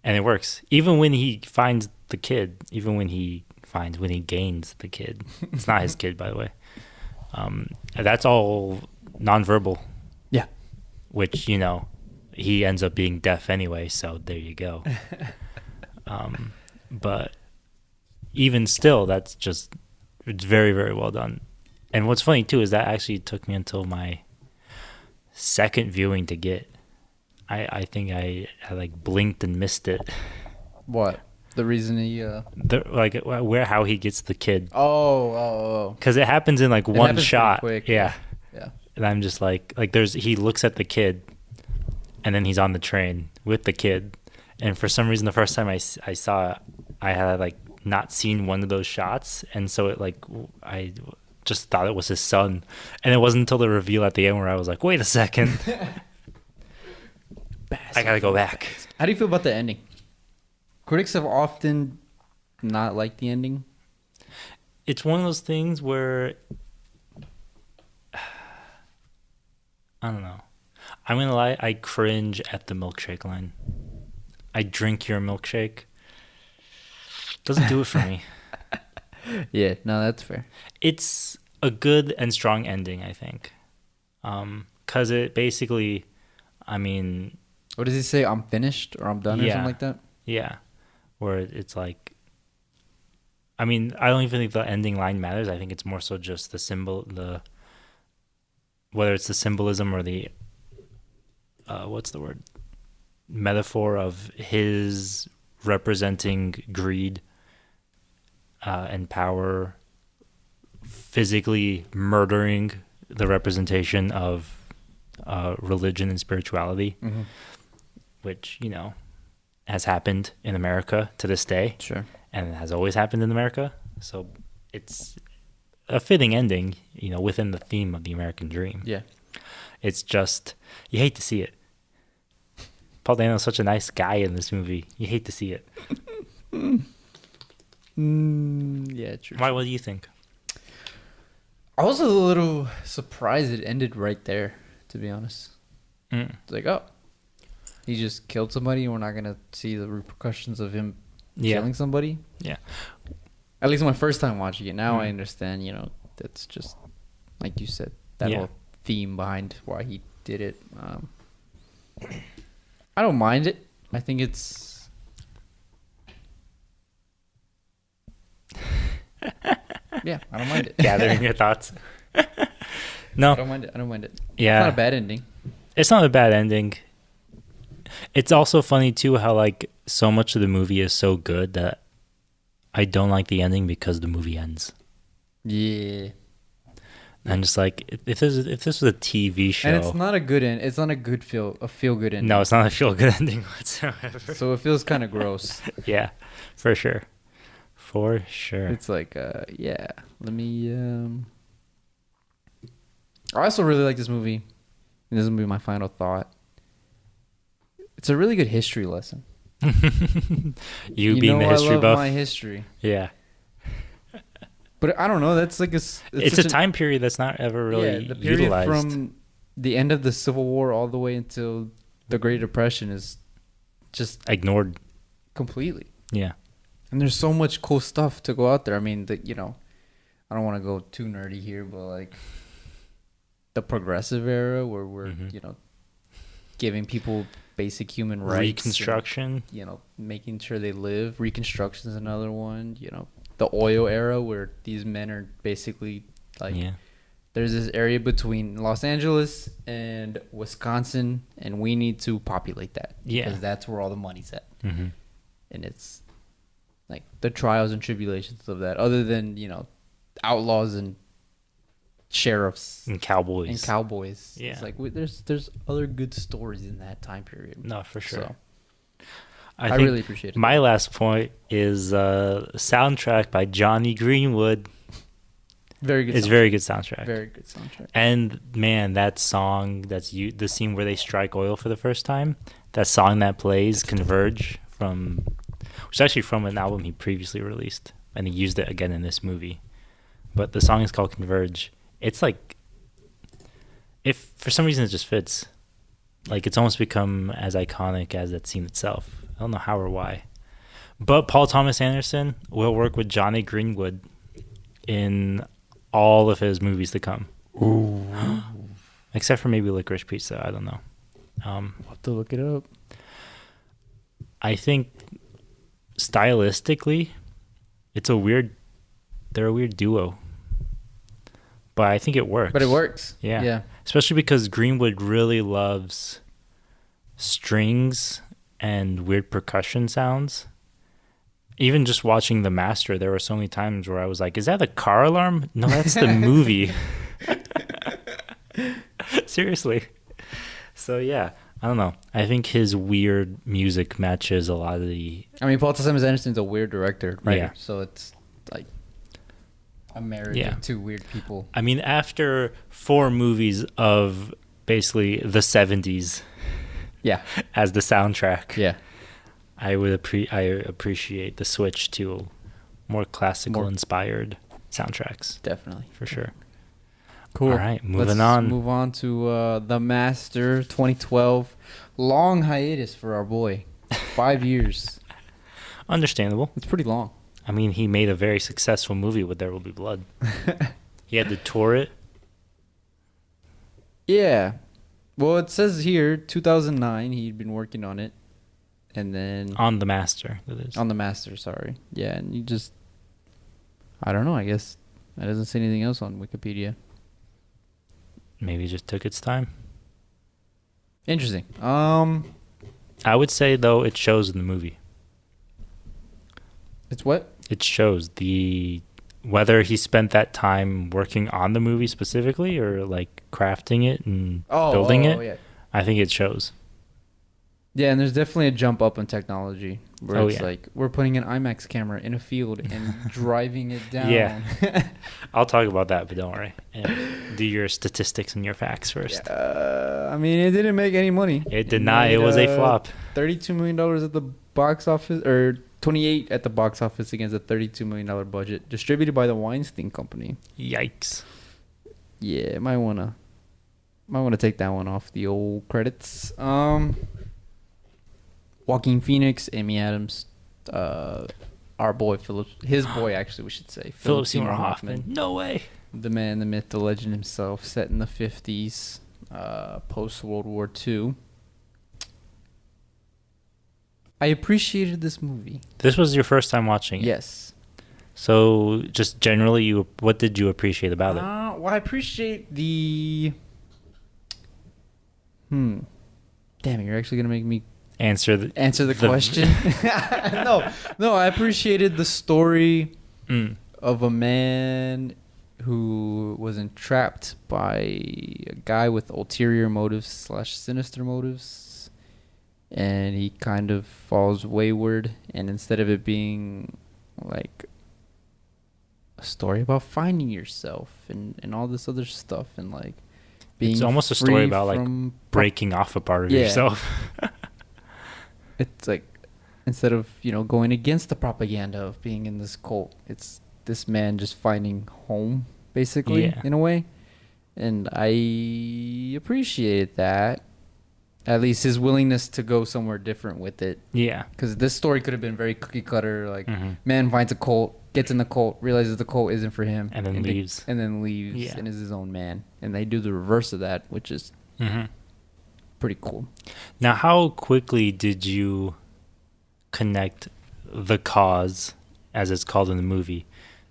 And it works. Even when he finds the kid, when he gains the kid. It's not his kid, by the way. That's all nonverbal. Yeah. Which, he ends up being deaf anyway, so there you go. But even still, it's very, very well done. And what's funny, too, is that actually took me until my second viewing to get. I think I like blinked and missed it. What? The reason he how he gets the kid. Oh. Because it happens in like one shot. Quick. Yeah. Yeah. And I'm just like he looks at the kid, and then he's on the train with the kid. And for some reason, the first time I saw it, I had like not seen one of those shots, and so I just thought it was his son. And it wasn't until the reveal at the end where I was like, wait a second. I gotta go back. How do you feel about the ending? Critics have often not liked the ending. It's one of those things where I don't know. I'm gonna lie, I cringe at the milkshake line. I drink your milkshake. Doesn't do it for me. Yeah, no, that's fair. It's a good and strong ending, I think. 'Cause it basically, what does he say? I'm finished or I'm done or something like that? Yeah. Where it's like, I don't even think the ending line matters. I think it's more so just whether it's the symbolism or the, what's the word? Metaphor of his representing greed and power, physically murdering the representation of religion and spirituality. Mm-hmm. Which, has happened in America to this day. Sure. And it has always happened in America. So it's a fitting ending, within the theme of the American dream. Yeah. It's just, you hate to see it. Paul Dano's such a nice guy in this movie. You hate to see it. Yeah, true. Why? What do you think? I was a little surprised it ended right there, to be honest. It's like, oh. He just killed somebody and we're not going to see the repercussions of him killing somebody? Yeah. At least my first time watching it. Now I understand, that's just, like you said, that whole theme behind why he did it. I don't mind it. I think it's... Yeah, I don't mind it. Gathering your thoughts. No. I don't mind it. Yeah. It's not a bad ending. It's not a bad ending. It's also funny too how like so much of the movie is so good that I don't like the ending because the movie ends. Yeah. I'm just like, if this was a TV show, and it's not a good end. It's not a feel good ending. No, it's not a feel good ending whatsoever. So it feels kind of gross. Yeah, for sure. It's like, yeah. Let me. I also really like this movie. And this is gonna be my final thought. It's a really good history lesson. you being the history I love buff. my history. Yeah. But I don't know. That's like it's a time period that's not ever really the period utilized. From the end of the Civil War all the way until the Great Depression is just ignored completely. Yeah. And there's so much cool stuff to go out there. I mean, I don't want to go too nerdy here, but like the progressive era where we're, giving people basic human rights. Reconstruction. And, making sure they live. Reconstruction is another one. The oil era where these men are basically like, there's this area between Los Angeles and Wisconsin, and we need to populate that. Yeah. Because that's where all the money's at. Mm-hmm. And it's like the trials and tribulations of that, other than, outlaws and sheriffs and cowboys. Yeah. It's like there's other good stories in that time period. No, for sure. I think really appreciate it. my last point is soundtrack by Johnny Greenwood. Very good. It's very good soundtrack. Very good soundtrack. And man, that song the scene where they strike oil for the first time, that song that plays, Converge, which is actually from an album he previously released, and he used it again in this movie. But the song is called Converge. It's like, if for some reason it just fits. Like, it's almost become as iconic as that scene itself. I don't know how or why. But Paul Thomas Anderson will work with Johnny Greenwood in all of his movies to come. Ooh. Except for maybe Licorice Pizza. I don't know. I'll have to look it up. I think stylistically, they're a weird duo. But I think it works. But it works. Yeah. Yeah. Especially because Greenwood really loves strings and weird percussion sounds. Even just watching The Master, there were so many times where I was like, is that a car alarm? No, that's the movie. Seriously. So, yeah, I don't know. I think his weird music matches a lot of the... I mean, Paul Thomas Anderson's a weird director, right? Yeah. So it's like a marriage Yeah. of two weird people. I mean, after 4 movies of basically the 70s Yeah. as the soundtrack, Yeah. I appreciate the switch to more classical inspired soundtracks. Definitely. For sure. Cool. All right, Let's moving on. move on to The Master 2012. Long hiatus for our boy. 5 years. Understandable. It's pretty long. I mean, he made a very successful movie with There Will Be Blood. He had to tour it. Yeah. Well, it says here 2009 he'd been working on it. And then On The Master, that is. on The Master, sorry. Yeah, and you just I don't know, I guess that doesn't say anything else on Wikipedia. Maybe it just took its time. Interesting. I would say, though, it shows in the movie. It's what? It shows whether he spent that time working on the movie specifically or like crafting it and building it. Yeah. I think it shows. Yeah, and there's definitely a jump up in technology where Oh, it's yeah. like we're putting an IMAX camera in a field and driving it down. Yeah. I'll talk about that, but don't worry. And do your statistics and your facts first. I mean, it didn't make any money. It did not. It was a flop. $32 million at the box office, or 28 at the box office against a $32 million budget, distributed by the Weinstein Company. Yikes. Yeah, might wanna take that one off the old credits. Joaquin Phoenix, Amy Adams, our boy his boy actually, we should say, Philip Seymour Hoffman. No way. the man, the myth, the legend himself, set in the 50s, post World War II. I appreciated this movie. This was your first time watching it. Yes. So just generally, what did you appreciate about it? Well, I appreciate the. Damn it! You're actually gonna make me Answer the question. No. I appreciated the story of a man who was entrapped by a guy with ulterior motives / sinister motives, and he kind of falls wayward. And instead of it being like a story about finding yourself and all this other stuff and like being It's almost a free story about like from breaking off a part of Yeah. yourself. it's like instead of going against the propaganda of being in this cult, it's this man just finding home basically. Yeah. In a way, and I appreciate that, at least his willingness to go somewhere different with it, Yeah. because this story could have been very cookie cutter, like Mhm. man finds a cult, gets in the cult, realizes the cult isn't for him, And then leaves. and then leaves Yeah. and is his own man. And they do the reverse of that, which is Mhm. pretty cool. Now, how quickly did you connect the cause, as it's called in the movie,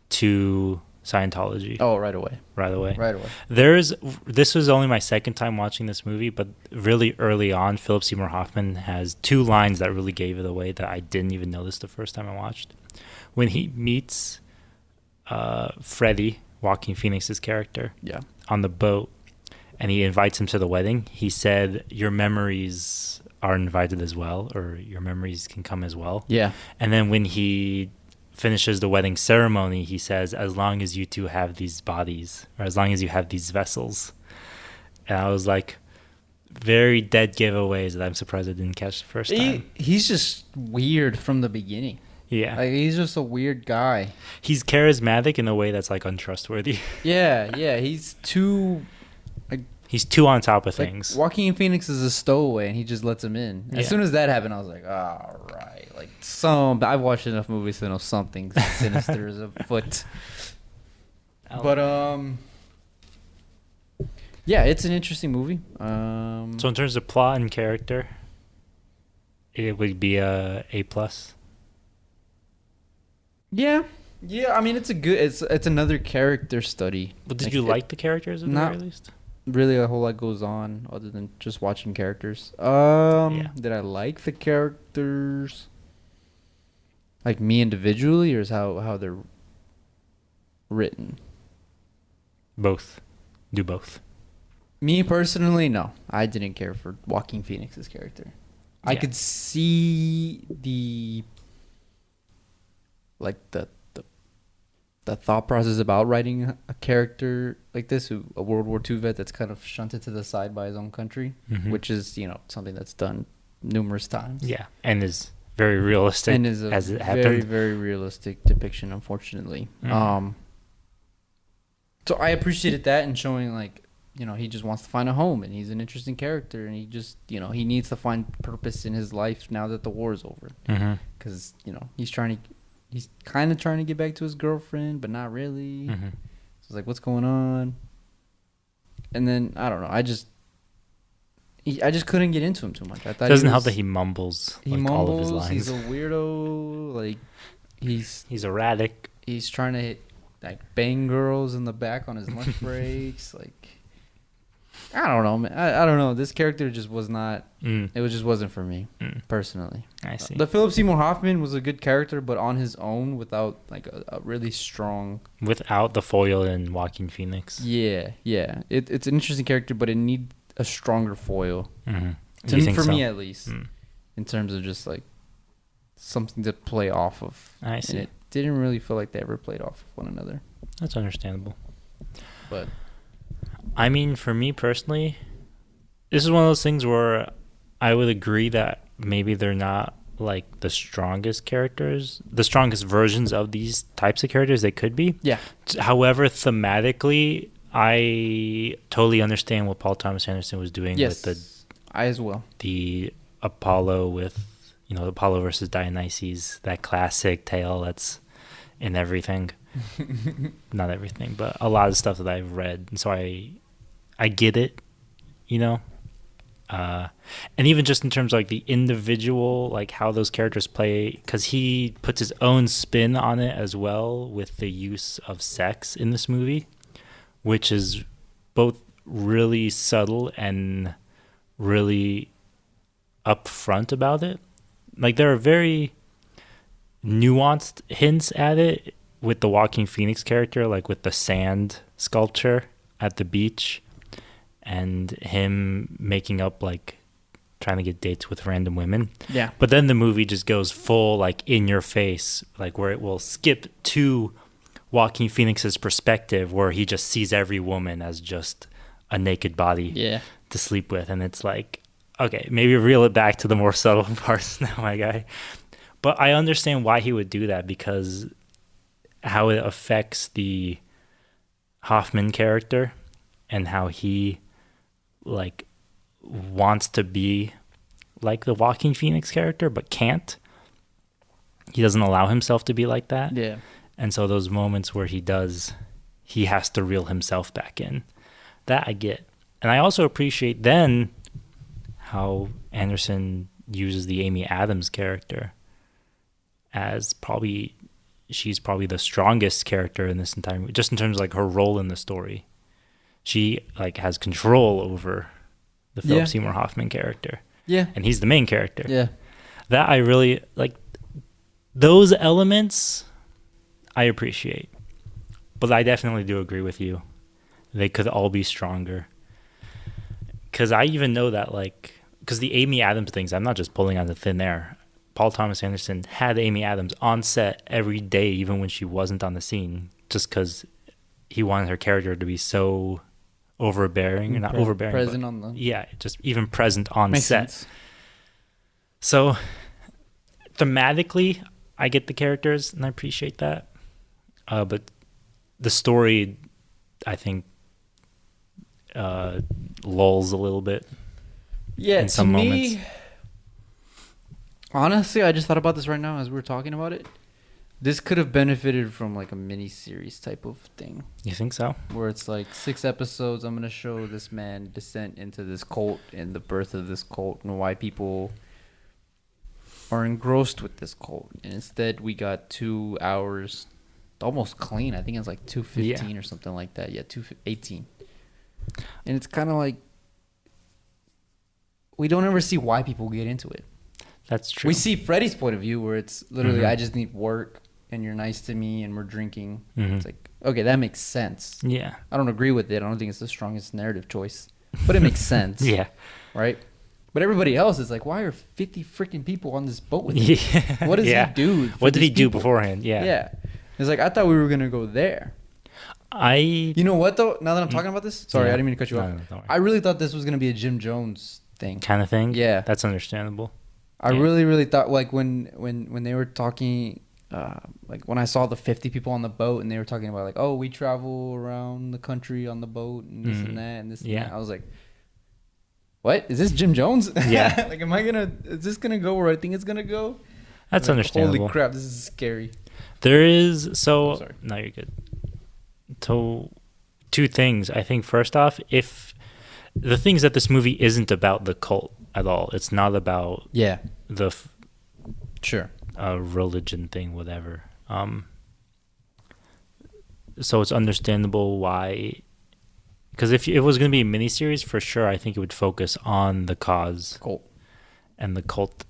to Scientology? Oh, right away. Right away. Right away. This was only my second time watching this movie, but really early on, Philip Seymour Hoffman has 2 lines that really gave it away that I didn't even notice the first time I watched. When he meets Freddie, Joaquin Phoenix's character, Yeah. on the boat, and he invites him to the wedding, he said, "Your memories are invited as well, or your memories can come as well. Yeah. And then when he finishes the wedding ceremony, he says, as long as you two have these bodies, or as long as you have these vessels. And I was like, very dead giveaways that I'm surprised I didn't catch the first time. He's just weird from the beginning. Yeah. Like, he's just a weird guy. He's charismatic in a way that's like untrustworthy. Yeah. He's too... He's too on top of Like, things. Joaquin Phoenix is a stowaway, and he just lets him in. As Yeah. soon as that happened, I was like, all right. Like, I've watched enough movies to know something sinister is afoot. But, yeah, it's an interesting movie. So in terms of plot and character, it would be a A+. Yeah. I mean, it's a good... It's another character study. But did you like the characters at the very least? Really a whole lot goes on other than just watching characters. Did I like the characters, like me individually, or is how they're written? Both. Do both. Me personally, no, I didn't care for Joaquin Phoenix's character. I Yeah. could see the thought process about writing a character like this, a World War II vet that's kind of shunted to the side by his own country, Mhm. which is, something that's done numerous times. Yeah, and is very realistic And is a as it very, happened. very realistic depiction, unfortunately. Mhm. So I appreciated that, and showing, like, he just wants to find a home, and he's an interesting character, and he just, he needs to find purpose in his life now that the war is over. Mhm. Because, he's kind of trying to get back to his girlfriend, but not really. Mhm. So it's like, what's going on? And then, I don't know. I just couldn't get into him too much. I thought It doesn't help that he mumbles all of his lines. He's a weirdo. Like, He's erratic. he's trying to hit, like, bang girls in the back on his lunch breaks. Like, I don't know, man. I don't know. This character just was not. It just wasn't for me personally. I see. The Philip Seymour Hoffman was a good character, but on his own, without, like, a really strong. Without the foil in Joaquin Phoenix. Yeah. It's an interesting character, but it needs a stronger foil. Mm-hmm. For me, at least, in terms of just, like, something to play off of. I see. And it didn't really feel like they ever played off of one another. That's understandable. But I mean, for me personally, this is one of those things where I would agree that maybe they're not, like, the strongest characters, the strongest versions of these types of characters they could be. yeah, However, thematically, I totally understand what Paul Thomas Anderson was doing yes, with I as well. the Apollo with, Apollo versus Dionysus, that classic tale that's in everything. Not everything, but a lot of stuff that I've read. And so I get it, and even just in terms of, like, the individual, like, how those characters play, because he puts his own spin on it as well with the use of sex in this movie, which is both really subtle and really upfront about it. Like, there are very nuanced hints at it with the Joaquin Phoenix character, like with the sand sculpture at the beach and him making up, like, trying to get dates with random women. Yeah. But then the movie just goes full, like, in your face, like, where it will skip to Joaquin Phoenix's perspective, where he just sees every woman as just a naked body to sleep with. And it's like, okay, maybe reel it back to the more subtle parts now, my guy. But I understand why he would do that, because how it affects the Hoffman character and how he, like, wants to be like the Joaquin Phoenix character but can't. He doesn't allow himself to be like that. Yeah. And so those moments where he has to reel himself back in. That I get. And I also appreciate then how Anderson uses the Amy Adams character as she's probably the strongest character in this entire movie, just in terms of, like, her role in the story. She, like, has control over the Philip Seymour Hoffman character. Yeah. And he's the main character. Yeah. That I really, like, those elements I appreciate. But I definitely do agree with you. They could all be stronger. Because I even know that, like, because the Amy Adams things, I'm not just pulling out of thin air. Paul Thomas Anderson had Amy Adams on set every day, even when she wasn't on the scene, just because he wanted her character to be so overbearing, or not overbearing, present but, on the yeah, just even present on makes set. sense. So thematically, I get the characters and I appreciate that, but the story, I think, lulls a little bit. Yeah, in some moments. Honestly, I just thought about this right now as we were talking about it. This could have benefited from like a mini series type of thing, You think so? where it's like 6 episodes. I'm gonna show this man descent into this cult and the birth of this cult and why people are engrossed with this cult. And instead, we got 2 hours, almost clean. I think it's like 2:15 or something like that. Yeah, 2:18. And it's kind of like we don't ever see why people get into it. That's true. We see Freddie's point of view where it's literally, Mhm. I just need work and you're nice to me and we're drinking. Mhm. It's like, okay, that makes sense. Yeah. I don't agree with it. I don't think it's the strongest narrative choice, but it makes sense. Yeah. Right? But everybody else is like, why are 50 freaking people on this boat with him? Yeah. What does Yeah. he do? for What did he these do people? beforehand? Yeah. Yeah. It's like, I thought we were going to go there. You know what, though? Now that I'm talking about this, sorry, Yeah. I didn't mean to cut you off. No, don't worry. I really thought this was going to be a Jim Jones thing. Kind of thing. Yeah. That's understandable. I Yeah. really thought, like, when they were talking, like when I saw the 50 people on the boat and they were talking about like, oh, we travel around the country on the boat and this and that and this and Yeah. that. I was like, what? Is this Jim Jones? Yeah. Like, is this gonna go where I think it's gonna go? That's Like, understandable. Holy crap, this is scary. There is I'm so sorry. no, you're good. So, 2 things. I think first off, if the things that this movie isn't about the cult at all. It's not about Yeah, the sure. religion thing, whatever. So it's understandable why. Because if it was going to be a miniseries, for sure, I think it would focus on the cause Cool. and the cult.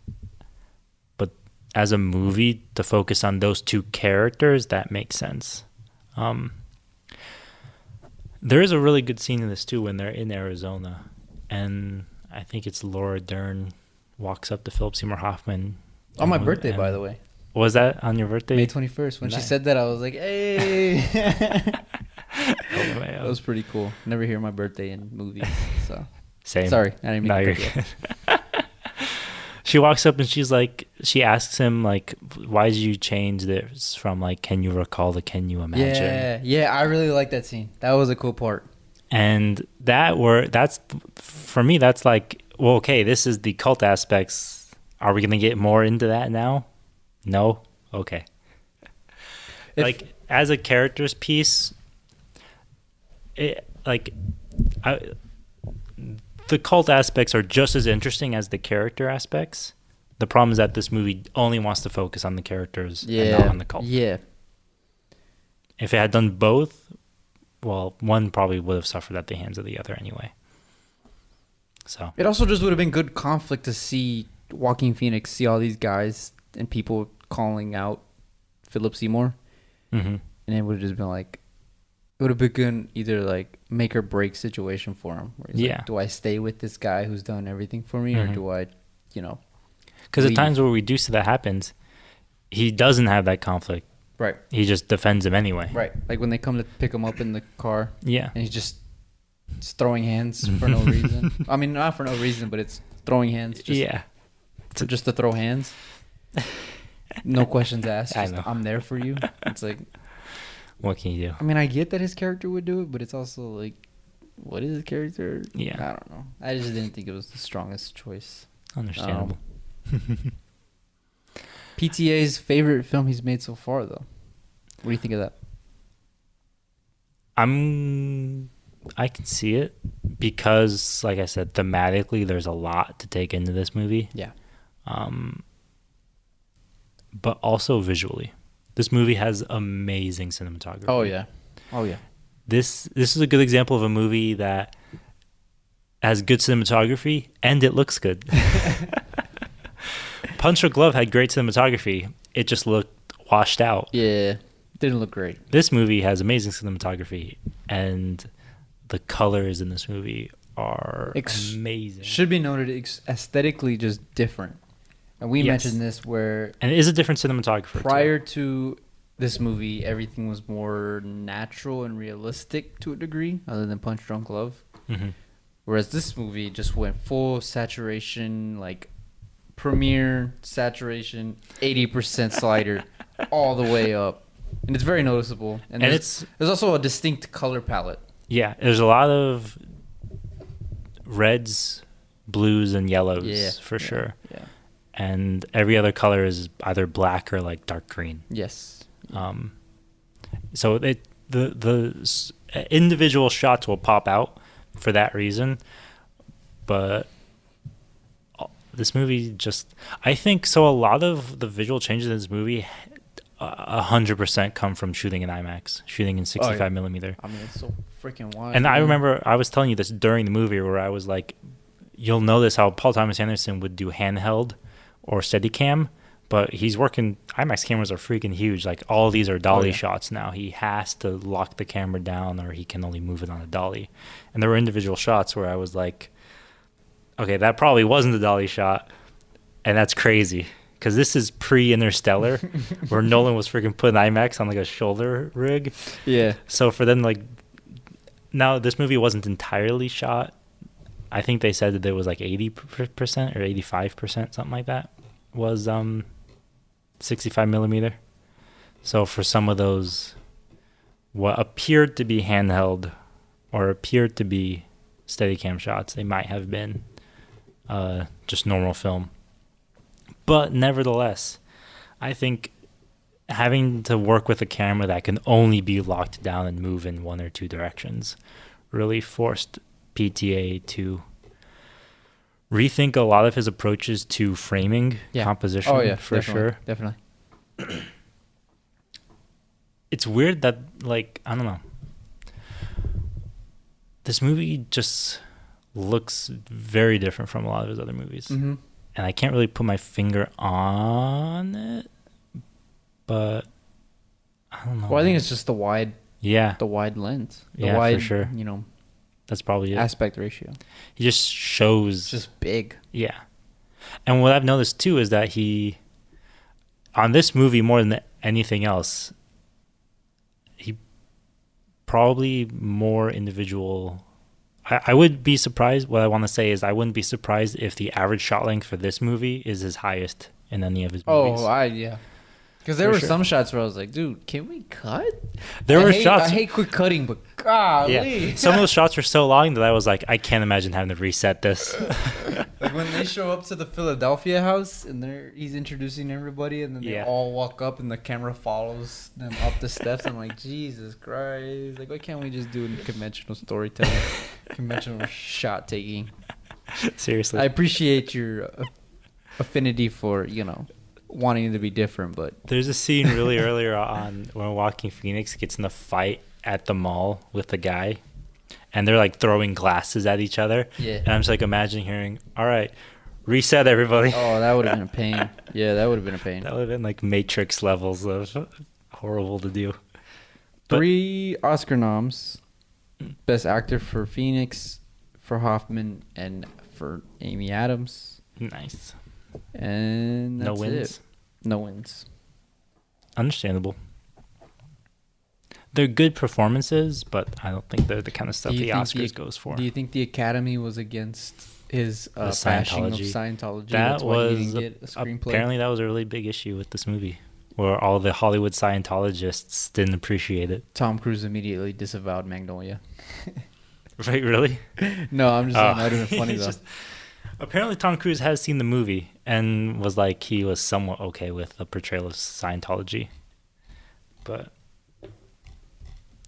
But as a movie, to focus on those 2 characters, that makes sense. There is a really good scene in this too when they're in Arizona, and I think it's Laura Dern walks up to Philip Seymour Hoffman. On my birthday, by the way. Was that on your birthday? May 21st. When she Nice. said that, I was like, hey. Oh, That was pretty cool. Never hear my birthday in movies. So Same. sorry, I didn't mean No, to you're cut you off. good. She walks up and she asks him like, why did you change this from like, can you recall to can you imagine? Yeah, I really like that scene. That was a cool part. And that's for me, that's like, well, okay, this is the cult aspects. Are we going to get more into that now? No? Okay. Like, as a character's piece, the cult aspects are just as interesting as the character aspects. The problem is that this movie only wants to focus on the characters and not on the cult. Yeah. If it had done both, well, one probably would have suffered at the hands of the other anyway. So It also just would have been good conflict to see Joaquin Phoenix see all these guys and people calling out Philip Seymour. mhm. And it would have just been like, it would have been good either like make or break situation for him. Where he's Yeah. like, do I stay with this guy who's done everything for me or Mhm. do I, you know. Because at leave. times where we do see that happens, he doesn't have that conflict. Right. He just defends him anyway. Right. Like when they come to pick him up in the car Yeah. and he's just throwing hands for no reason. I mean, not for no reason, but it's throwing hands. Just, Yeah. Just to throw hands. No questions asked. I Just, know. I'm there for you. It's like, What can you do? I mean, I get that his character would do it, but it's also like, what is his character? Yeah. I don't know. I just didn't think it was the strongest choice. Understandable. PTA's favorite film he's made so far, though. What do you think of that? I can see it because, like I said, thematically, there's a lot to take into this movie. Yeah. But also visually, this movie has amazing cinematography. Oh yeah. This is a good example of a movie that has good cinematography and it looks good. Punch Drunk Love had great cinematography. It just looked washed out. Yeah. Didn't look great. This movie has amazing cinematography, and the colors in this movie are amazing. Should be noted, aesthetically just different. And we mentioned this where... And it is a different cinematographer, prior to this movie, everything was more natural and realistic to a degree, other than Punch Drunk Love. Mm-hmm. Whereas this movie just went full saturation, like premiere saturation, 80% slider, all the way up. And it's very noticeable. And there's also a distinct color palette. Yeah, there's a lot of reds, blues, and yellows for sure. Yeah. And every other color is either black or like dark green. Yes. So the individual shots will pop out for that reason, but this movie just, I think so. A lot of the visual changes in this movie, 100% come from shooting in IMAX, shooting in 65 millimeter. I mean, it's so freaking wide. And I remember I was telling you this during the movie where I was like, you'll notice how Paul Thomas Anderson would do handheld or Steadicam, but he's working. IMAX cameras are freaking huge. Like all these are dolly shots now. He has to lock the camera down, or he can only move it on a dolly. And there were individual shots where I was like, okay, that probably wasn't a dolly shot, and that's crazy because this is pre-Interstellar, where Nolan was freaking putting IMAX on like a shoulder rig. Yeah. So for them, like, now this movie wasn't entirely shot. I think they said that there was like 80% or 85%, something like that, was 65 millimeter. So for some of those, what appeared to be handheld or appeared to be Steadicam shots, they might have been just normal film. But nevertheless, I think having to work with a camera that can only be locked down and move in one or two directions really forced PTA to rethink a lot of his approaches to framing, composition, for sure. Definitely. It's weird that, like, I don't know. This movie just looks very different from a lot of his other movies. Mm-hmm. And I can't really put my finger on it, but I don't know. Well, I think it's just the wide lens. The wide, for sure. That's probably it. Aspect ratio. He just shows. It's just big. Yeah. And what I've noticed too is that he, on this movie more than anything else, he probably more individual. I would be surprised. What I want to say is I wouldn't be surprised if the average shot length for this movie is his highest in any of his movies. Yeah. Because there were some shots where I was like, dude, can we cut? There were shots. I hate quick cutting, but golly. Yeah. Some of those shots were so long that I was like, I can't imagine having to reset this. Like when they show up to the Philadelphia house and he's introducing everybody, and then they all walk up and the camera follows them up the steps. I'm like, Jesus Christ. Like, why can't we just do conventional storytelling, conventional shot taking? Seriously. I appreciate your affinity for, wanting it to be different, but there's a scene really earlier on when Joaquin Phoenix gets in a fight at the mall with the guy, and they're like throwing glasses at each other. Yeah. And I'm just like imagining hearing, all right, reset everybody. Oh, that would have been a pain. Yeah, that would have been a pain. That would have been like Matrix levels of horrible to do. But 3 Oscar noms. Best Actor for Phoenix, for Hoffman, and for Amy Adams. Nice. And that's no wins. It. No wins. Understandable. They're good performances, but I don't think they're the kind of stuff the Oscars goes for. Do you think the Academy was against his bashing of Scientology? That's why he didn't get a screenplay? Apparently that was a really big issue with this movie, where all the Hollywood Scientologists didn't appreciate it. Tom Cruise immediately disavowed Magnolia. Right, really? No, I'm just saying that would have been funny, though. Apparently Tom Cruise has seen the movie and was like, he was somewhat okay with the portrayal of Scientology. But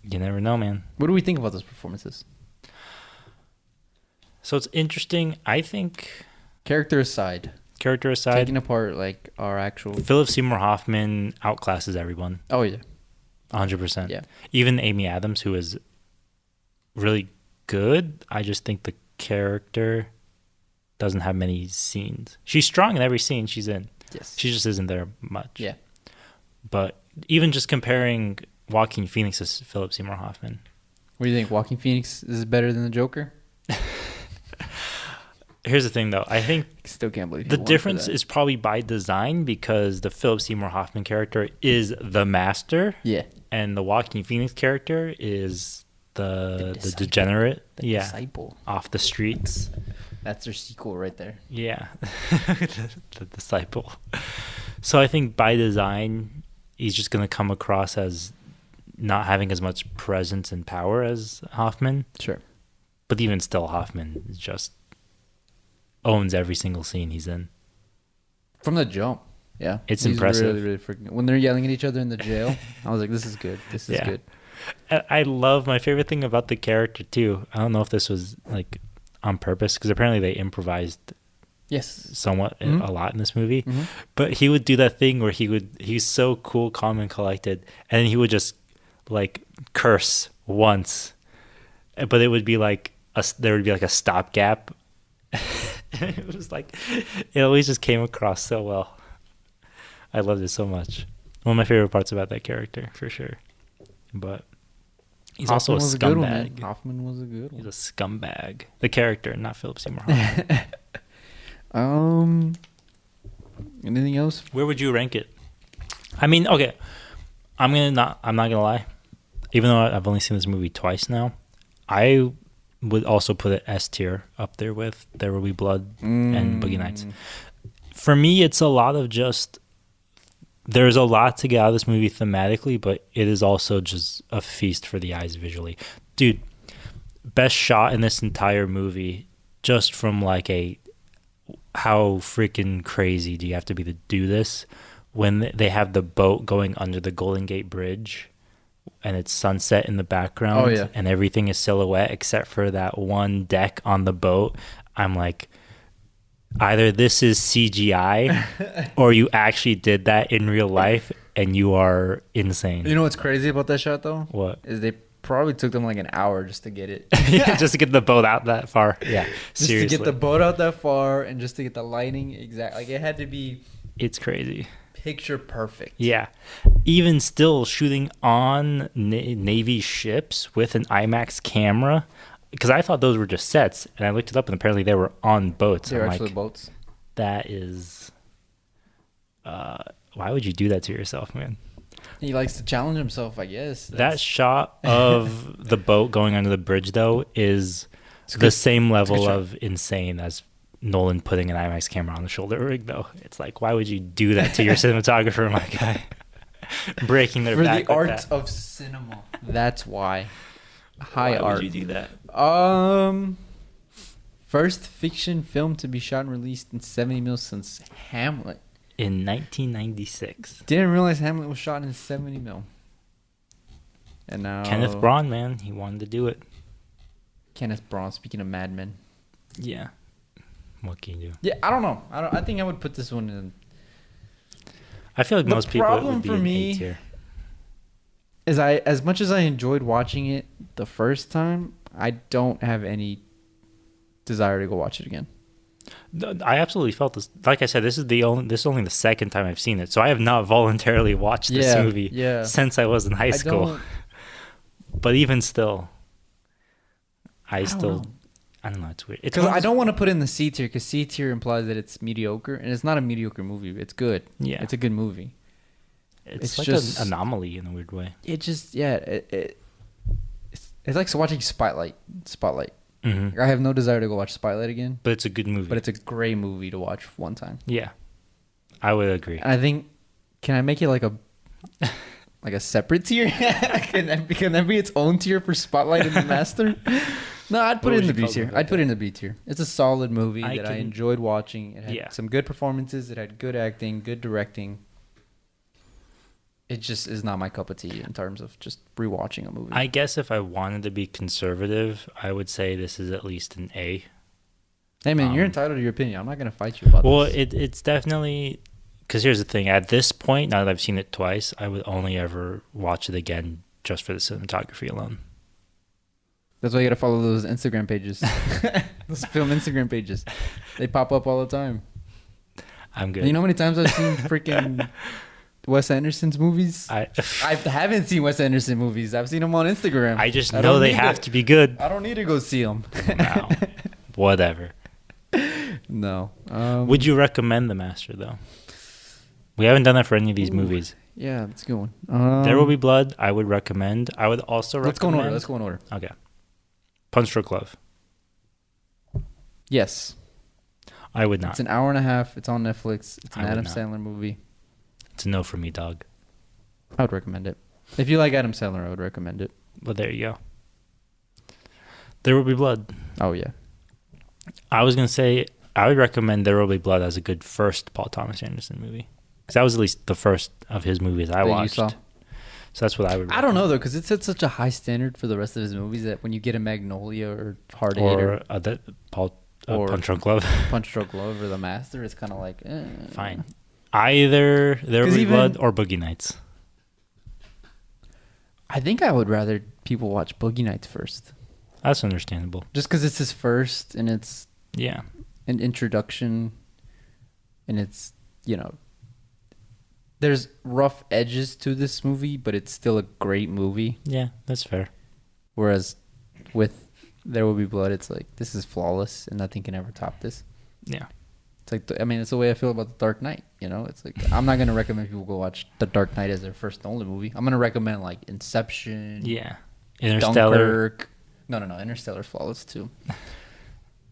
you never know, man. What do we think about those performances? So it's interesting. I think character aside, taking apart like our actual Philip Seymour Hoffman outclasses everyone. Oh yeah, 100%. Yeah, even Amy Adams, who is really good. I just think the character doesn't have many scenes. She's strong in every scene she's in. Yes, she just isn't there much. Yeah, but even just comparing Joaquin Phoenix to Philip Seymour Hoffman. What do you think? Joaquin Phoenix is better than the Joker? Here's the thing, though. I think Still can't believe the difference is probably by design because the Philip Seymour Hoffman character is the master. Yeah. And the Joaquin Phoenix character is the disciple. degenerate. The disciple. Off the streets. That's their sequel right there. Yeah. The disciple. So I think by design, he's just going to come across as not having as much presence and power as Hoffman. Sure. But even still, Hoffman just owns every single scene he's in. From the jump. Yeah. It's He's impressive. Really, really freaking. When they're yelling at each other in the jail, I was like, this is good. This is good. I love my favorite thing about the character, too. I don't know if this was like on purpose because apparently they improvised somewhat a lot in this movie. Mm-hmm. But he would do that thing where he's so cool, calm, and collected. And then he would just like curse once. But it would be like there would be like a stopgap. It was like it always just came across so well. I loved it so much. One of my favorite parts about that character, for sure. But he's Hoffman also a was a good one, scumbag. man. Hoffman was a good one. He's a scumbag. The character, not Philip Seymour Hoffman. Anything else? Where would you rank it? I mean, okay. I'm not gonna lie. Even though I've only seen this movie twice now, I would also put it S tier up there with There Will Be Blood and Boogie Nights. For me, it's a lot of just. There's a lot to get out of this movie thematically, but it is also just a feast for the eyes visually. Dude, best shot in this entire movie, just from like how freaking crazy do you have to be to do this? When they have the boat going under the Golden Gate Bridge and it's sunset in the background and everything is silhouette except for that one deck on the boat, I'm like, either this is CGI or you actually did that in real life and you are insane. You know what's crazy about that shot though? What? Is they probably took them like an hour just to get it. Just to get the boat out that far. Yeah, just seriously. to get the boat out that far and just to get the lighting exact. Like it had to be. It's crazy. Picture perfect. Yeah. Even still shooting on Navy ships with an IMAX camera. Because I thought those were just sets, and I looked it up, and apparently they were on boats. They were actually boats. That is, why would you do that to yourself, man? He likes to challenge himself, I guess. That shot of the boat going under the bridge, though, is the same level of insane as Nolan putting an IMAX camera on the shoulder rig, though. It's like, why would you do that to your cinematographer, my guy? Breaking their back for the art that. of cinema. That's why. High Why art. would you do that? First fiction film to be shot and released in 70 mil since Hamlet. In 1996. Didn't realize Hamlet was shot in 70 mil. And now Kenneth Branagh, man, he wanted to do it. Kenneth Branagh, speaking of Mad Men. Yeah. What can you do? Yeah, I don't know. I think I would put this one in. I feel like most people it would be for an me A tier. is as much as I enjoyed watching it the first time, I don't have any desire to go watch it again. I absolutely felt this. Like I said, this is only the second time I've seen it, so I have not voluntarily watched this movie since I was in high school. But even still, I don't know. It's weird. Because I don't want to put it in the C tier, because C tier implies that it's mediocre, and it's not a mediocre movie. It's good. Yeah, it's a good movie. It's like just an anomaly in a weird way. It just it's like watching Spotlight. Mm-hmm. I have no desire to go watch Spotlight again. But it's a good movie. But it's a great movie to watch one time. Yeah, I would agree. And I think, can I make it like a separate tier? Can that be its own tier for Spotlight and The Master? No, I'd put it in the B tier. I'd put it in the B tier. It's a solid movie that I enjoyed watching. It had some good performances. It had good acting, good directing. It just is not my cup of tea in terms of just rewatching a movie. I guess if I wanted to be conservative, I would say this is at least an A. Hey, man, you're entitled to your opinion. I'm not going to fight you about this. Well, it's definitely... Because here's the thing. At this point, now that I've seen it twice, I would only ever watch it again just for the cinematography alone. That's why you got to follow those Instagram pages. Those film Instagram pages. They pop up all the time. I'm good. And you know how many times I've seen freaking Wes Anderson's movies? I haven't seen Wes Anderson movies. I've seen them on Instagram. I just know they have to be good. I don't need to go see them. No. Whatever. No. Would you recommend The Master though? We haven't done that for any of these movies. Yeah, that's a good one. There Will Be Blood. I would recommend. I would also recommend. Let's go in order. Okay. Punch Drunk Love. Yes. I would not. It's an hour and a half. It's on Netflix. It's an I would Adam not. Sandler movie. It's a no for me, dog. I would recommend it. If you like Adam Sandler, I would recommend it. But there you go. There Will Be Blood. Oh, yeah. I was going to say, I would recommend There Will Be Blood as a good first Paul Thomas Anderson movie. Because that was at least the first of his movies I watched. You saw. So that's what I would recommend. I don't know, though, because it's at such a high standard for the rest of his movies that when you get a Magnolia or Hard Eight or Punch Drunk Love. Punch Drunk Love or The Master, it's kind of like, Fine. Either There Will Be Blood or Boogie Nights. I think I would rather people watch Boogie Nights first. That's understandable. Just because it's his first and it's an introduction and it's, there's rough edges to this movie, but it's still a great movie. Yeah, that's fair. Whereas with There Will Be Blood, it's like, this is flawless and nothing can ever top this. Yeah. It's like, it's the way I feel about The Dark Knight, It's like, I'm not going to recommend people go watch The Dark Knight as their first and only movie. I'm going to recommend, like, Inception. Yeah. Interstellar. Dunkirk. No. Interstellar's flawless, too.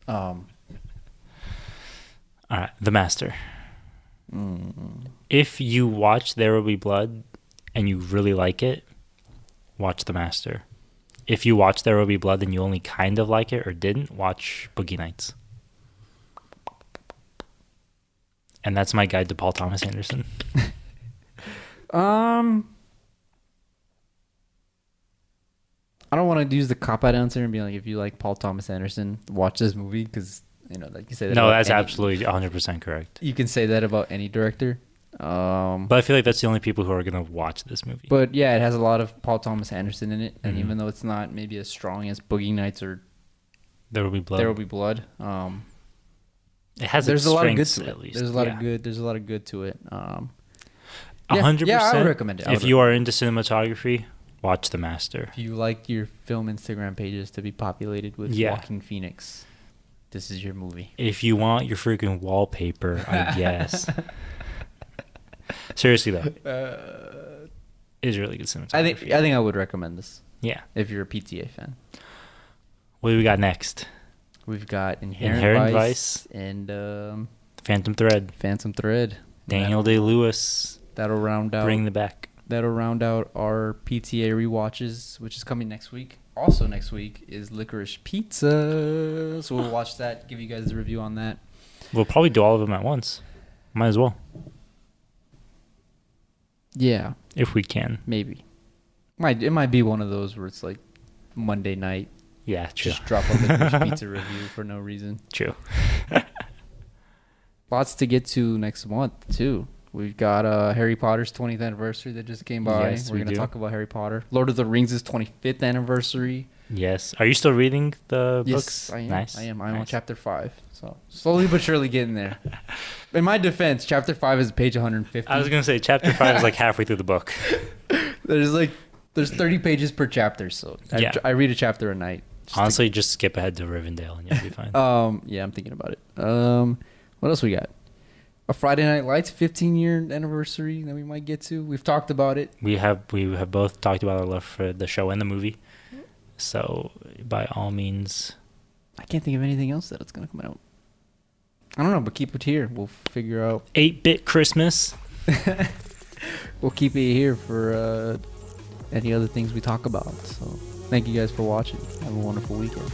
All right. The Master. If you watch There Will Be Blood and you really like it, watch The Master. If you watch There Will Be Blood and you only kind of like it or didn't, watch Boogie Nights. And that's my guide to Paul Thomas Anderson. I don't want to use the cop-out answer and be like, if you like Paul Thomas Anderson, watch this movie, because, like you said. No, that's absolutely 100% correct. You can say that about any director. But I feel like that's the only people who are going to watch this movie. But, yeah, it has a lot of Paul Thomas Anderson in it, and even though it's not maybe as strong as Boogie Nights or There Will Be Blood. It has there's a lot of good to it. At least. There's a lot of good. There's a lot of good to it. 100%. Yeah, I would recommend it. If you are into cinematography, watch The Master. If you like your film Instagram pages to be populated with Joaquin Phoenix, this is your movie. If you want your freaking wallpaper, I guess. Seriously though, it's really good cinematography. I think I would recommend this. Yeah. If you're a PTA fan. What do we got next? We've got Inherent Vice and Phantom Thread. Daniel Day-Lewis. That'll round out. Bring the back. That'll round out our PTA rewatches, which is coming next week. Also next week is Licorice Pizza, so we'll watch that. Give you guys a review on that. We'll probably do all of them at once. Might as well. Yeah, if we can. Maybe. It might be one of those where it's like Monday night. Yeah, true. Just drop a Licorice Pizza review for no reason. True. Lots to get to next month, too. We've got Harry Potter's 20th anniversary that just came by. Yes, We're going to talk about Harry Potter. Lord of the Rings' 25th anniversary. Yes. Are you still reading the books? Yes, I am. Nice. I am. I'm on chapter 5. So slowly but surely getting there. In my defense, chapter 5 is page 150. I was going to say chapter 5 is like halfway through the book. There's 30 pages per chapter, so I read a chapter a night. Honestly, just skip ahead to Rivendell and you'll be fine. Yeah, I'm thinking about it. What else we got? A Friday Night Lights 15-year anniversary that we might get to. We've talked about it. We have both talked about our love for the show and the movie. So by all means, I can't think of anything else that it's gonna come out. I don't know, but keep it here. We'll figure out 8-bit Christmas. We'll keep it here for any other things we talk about. So thank you guys for watching. Have a wonderful weekend.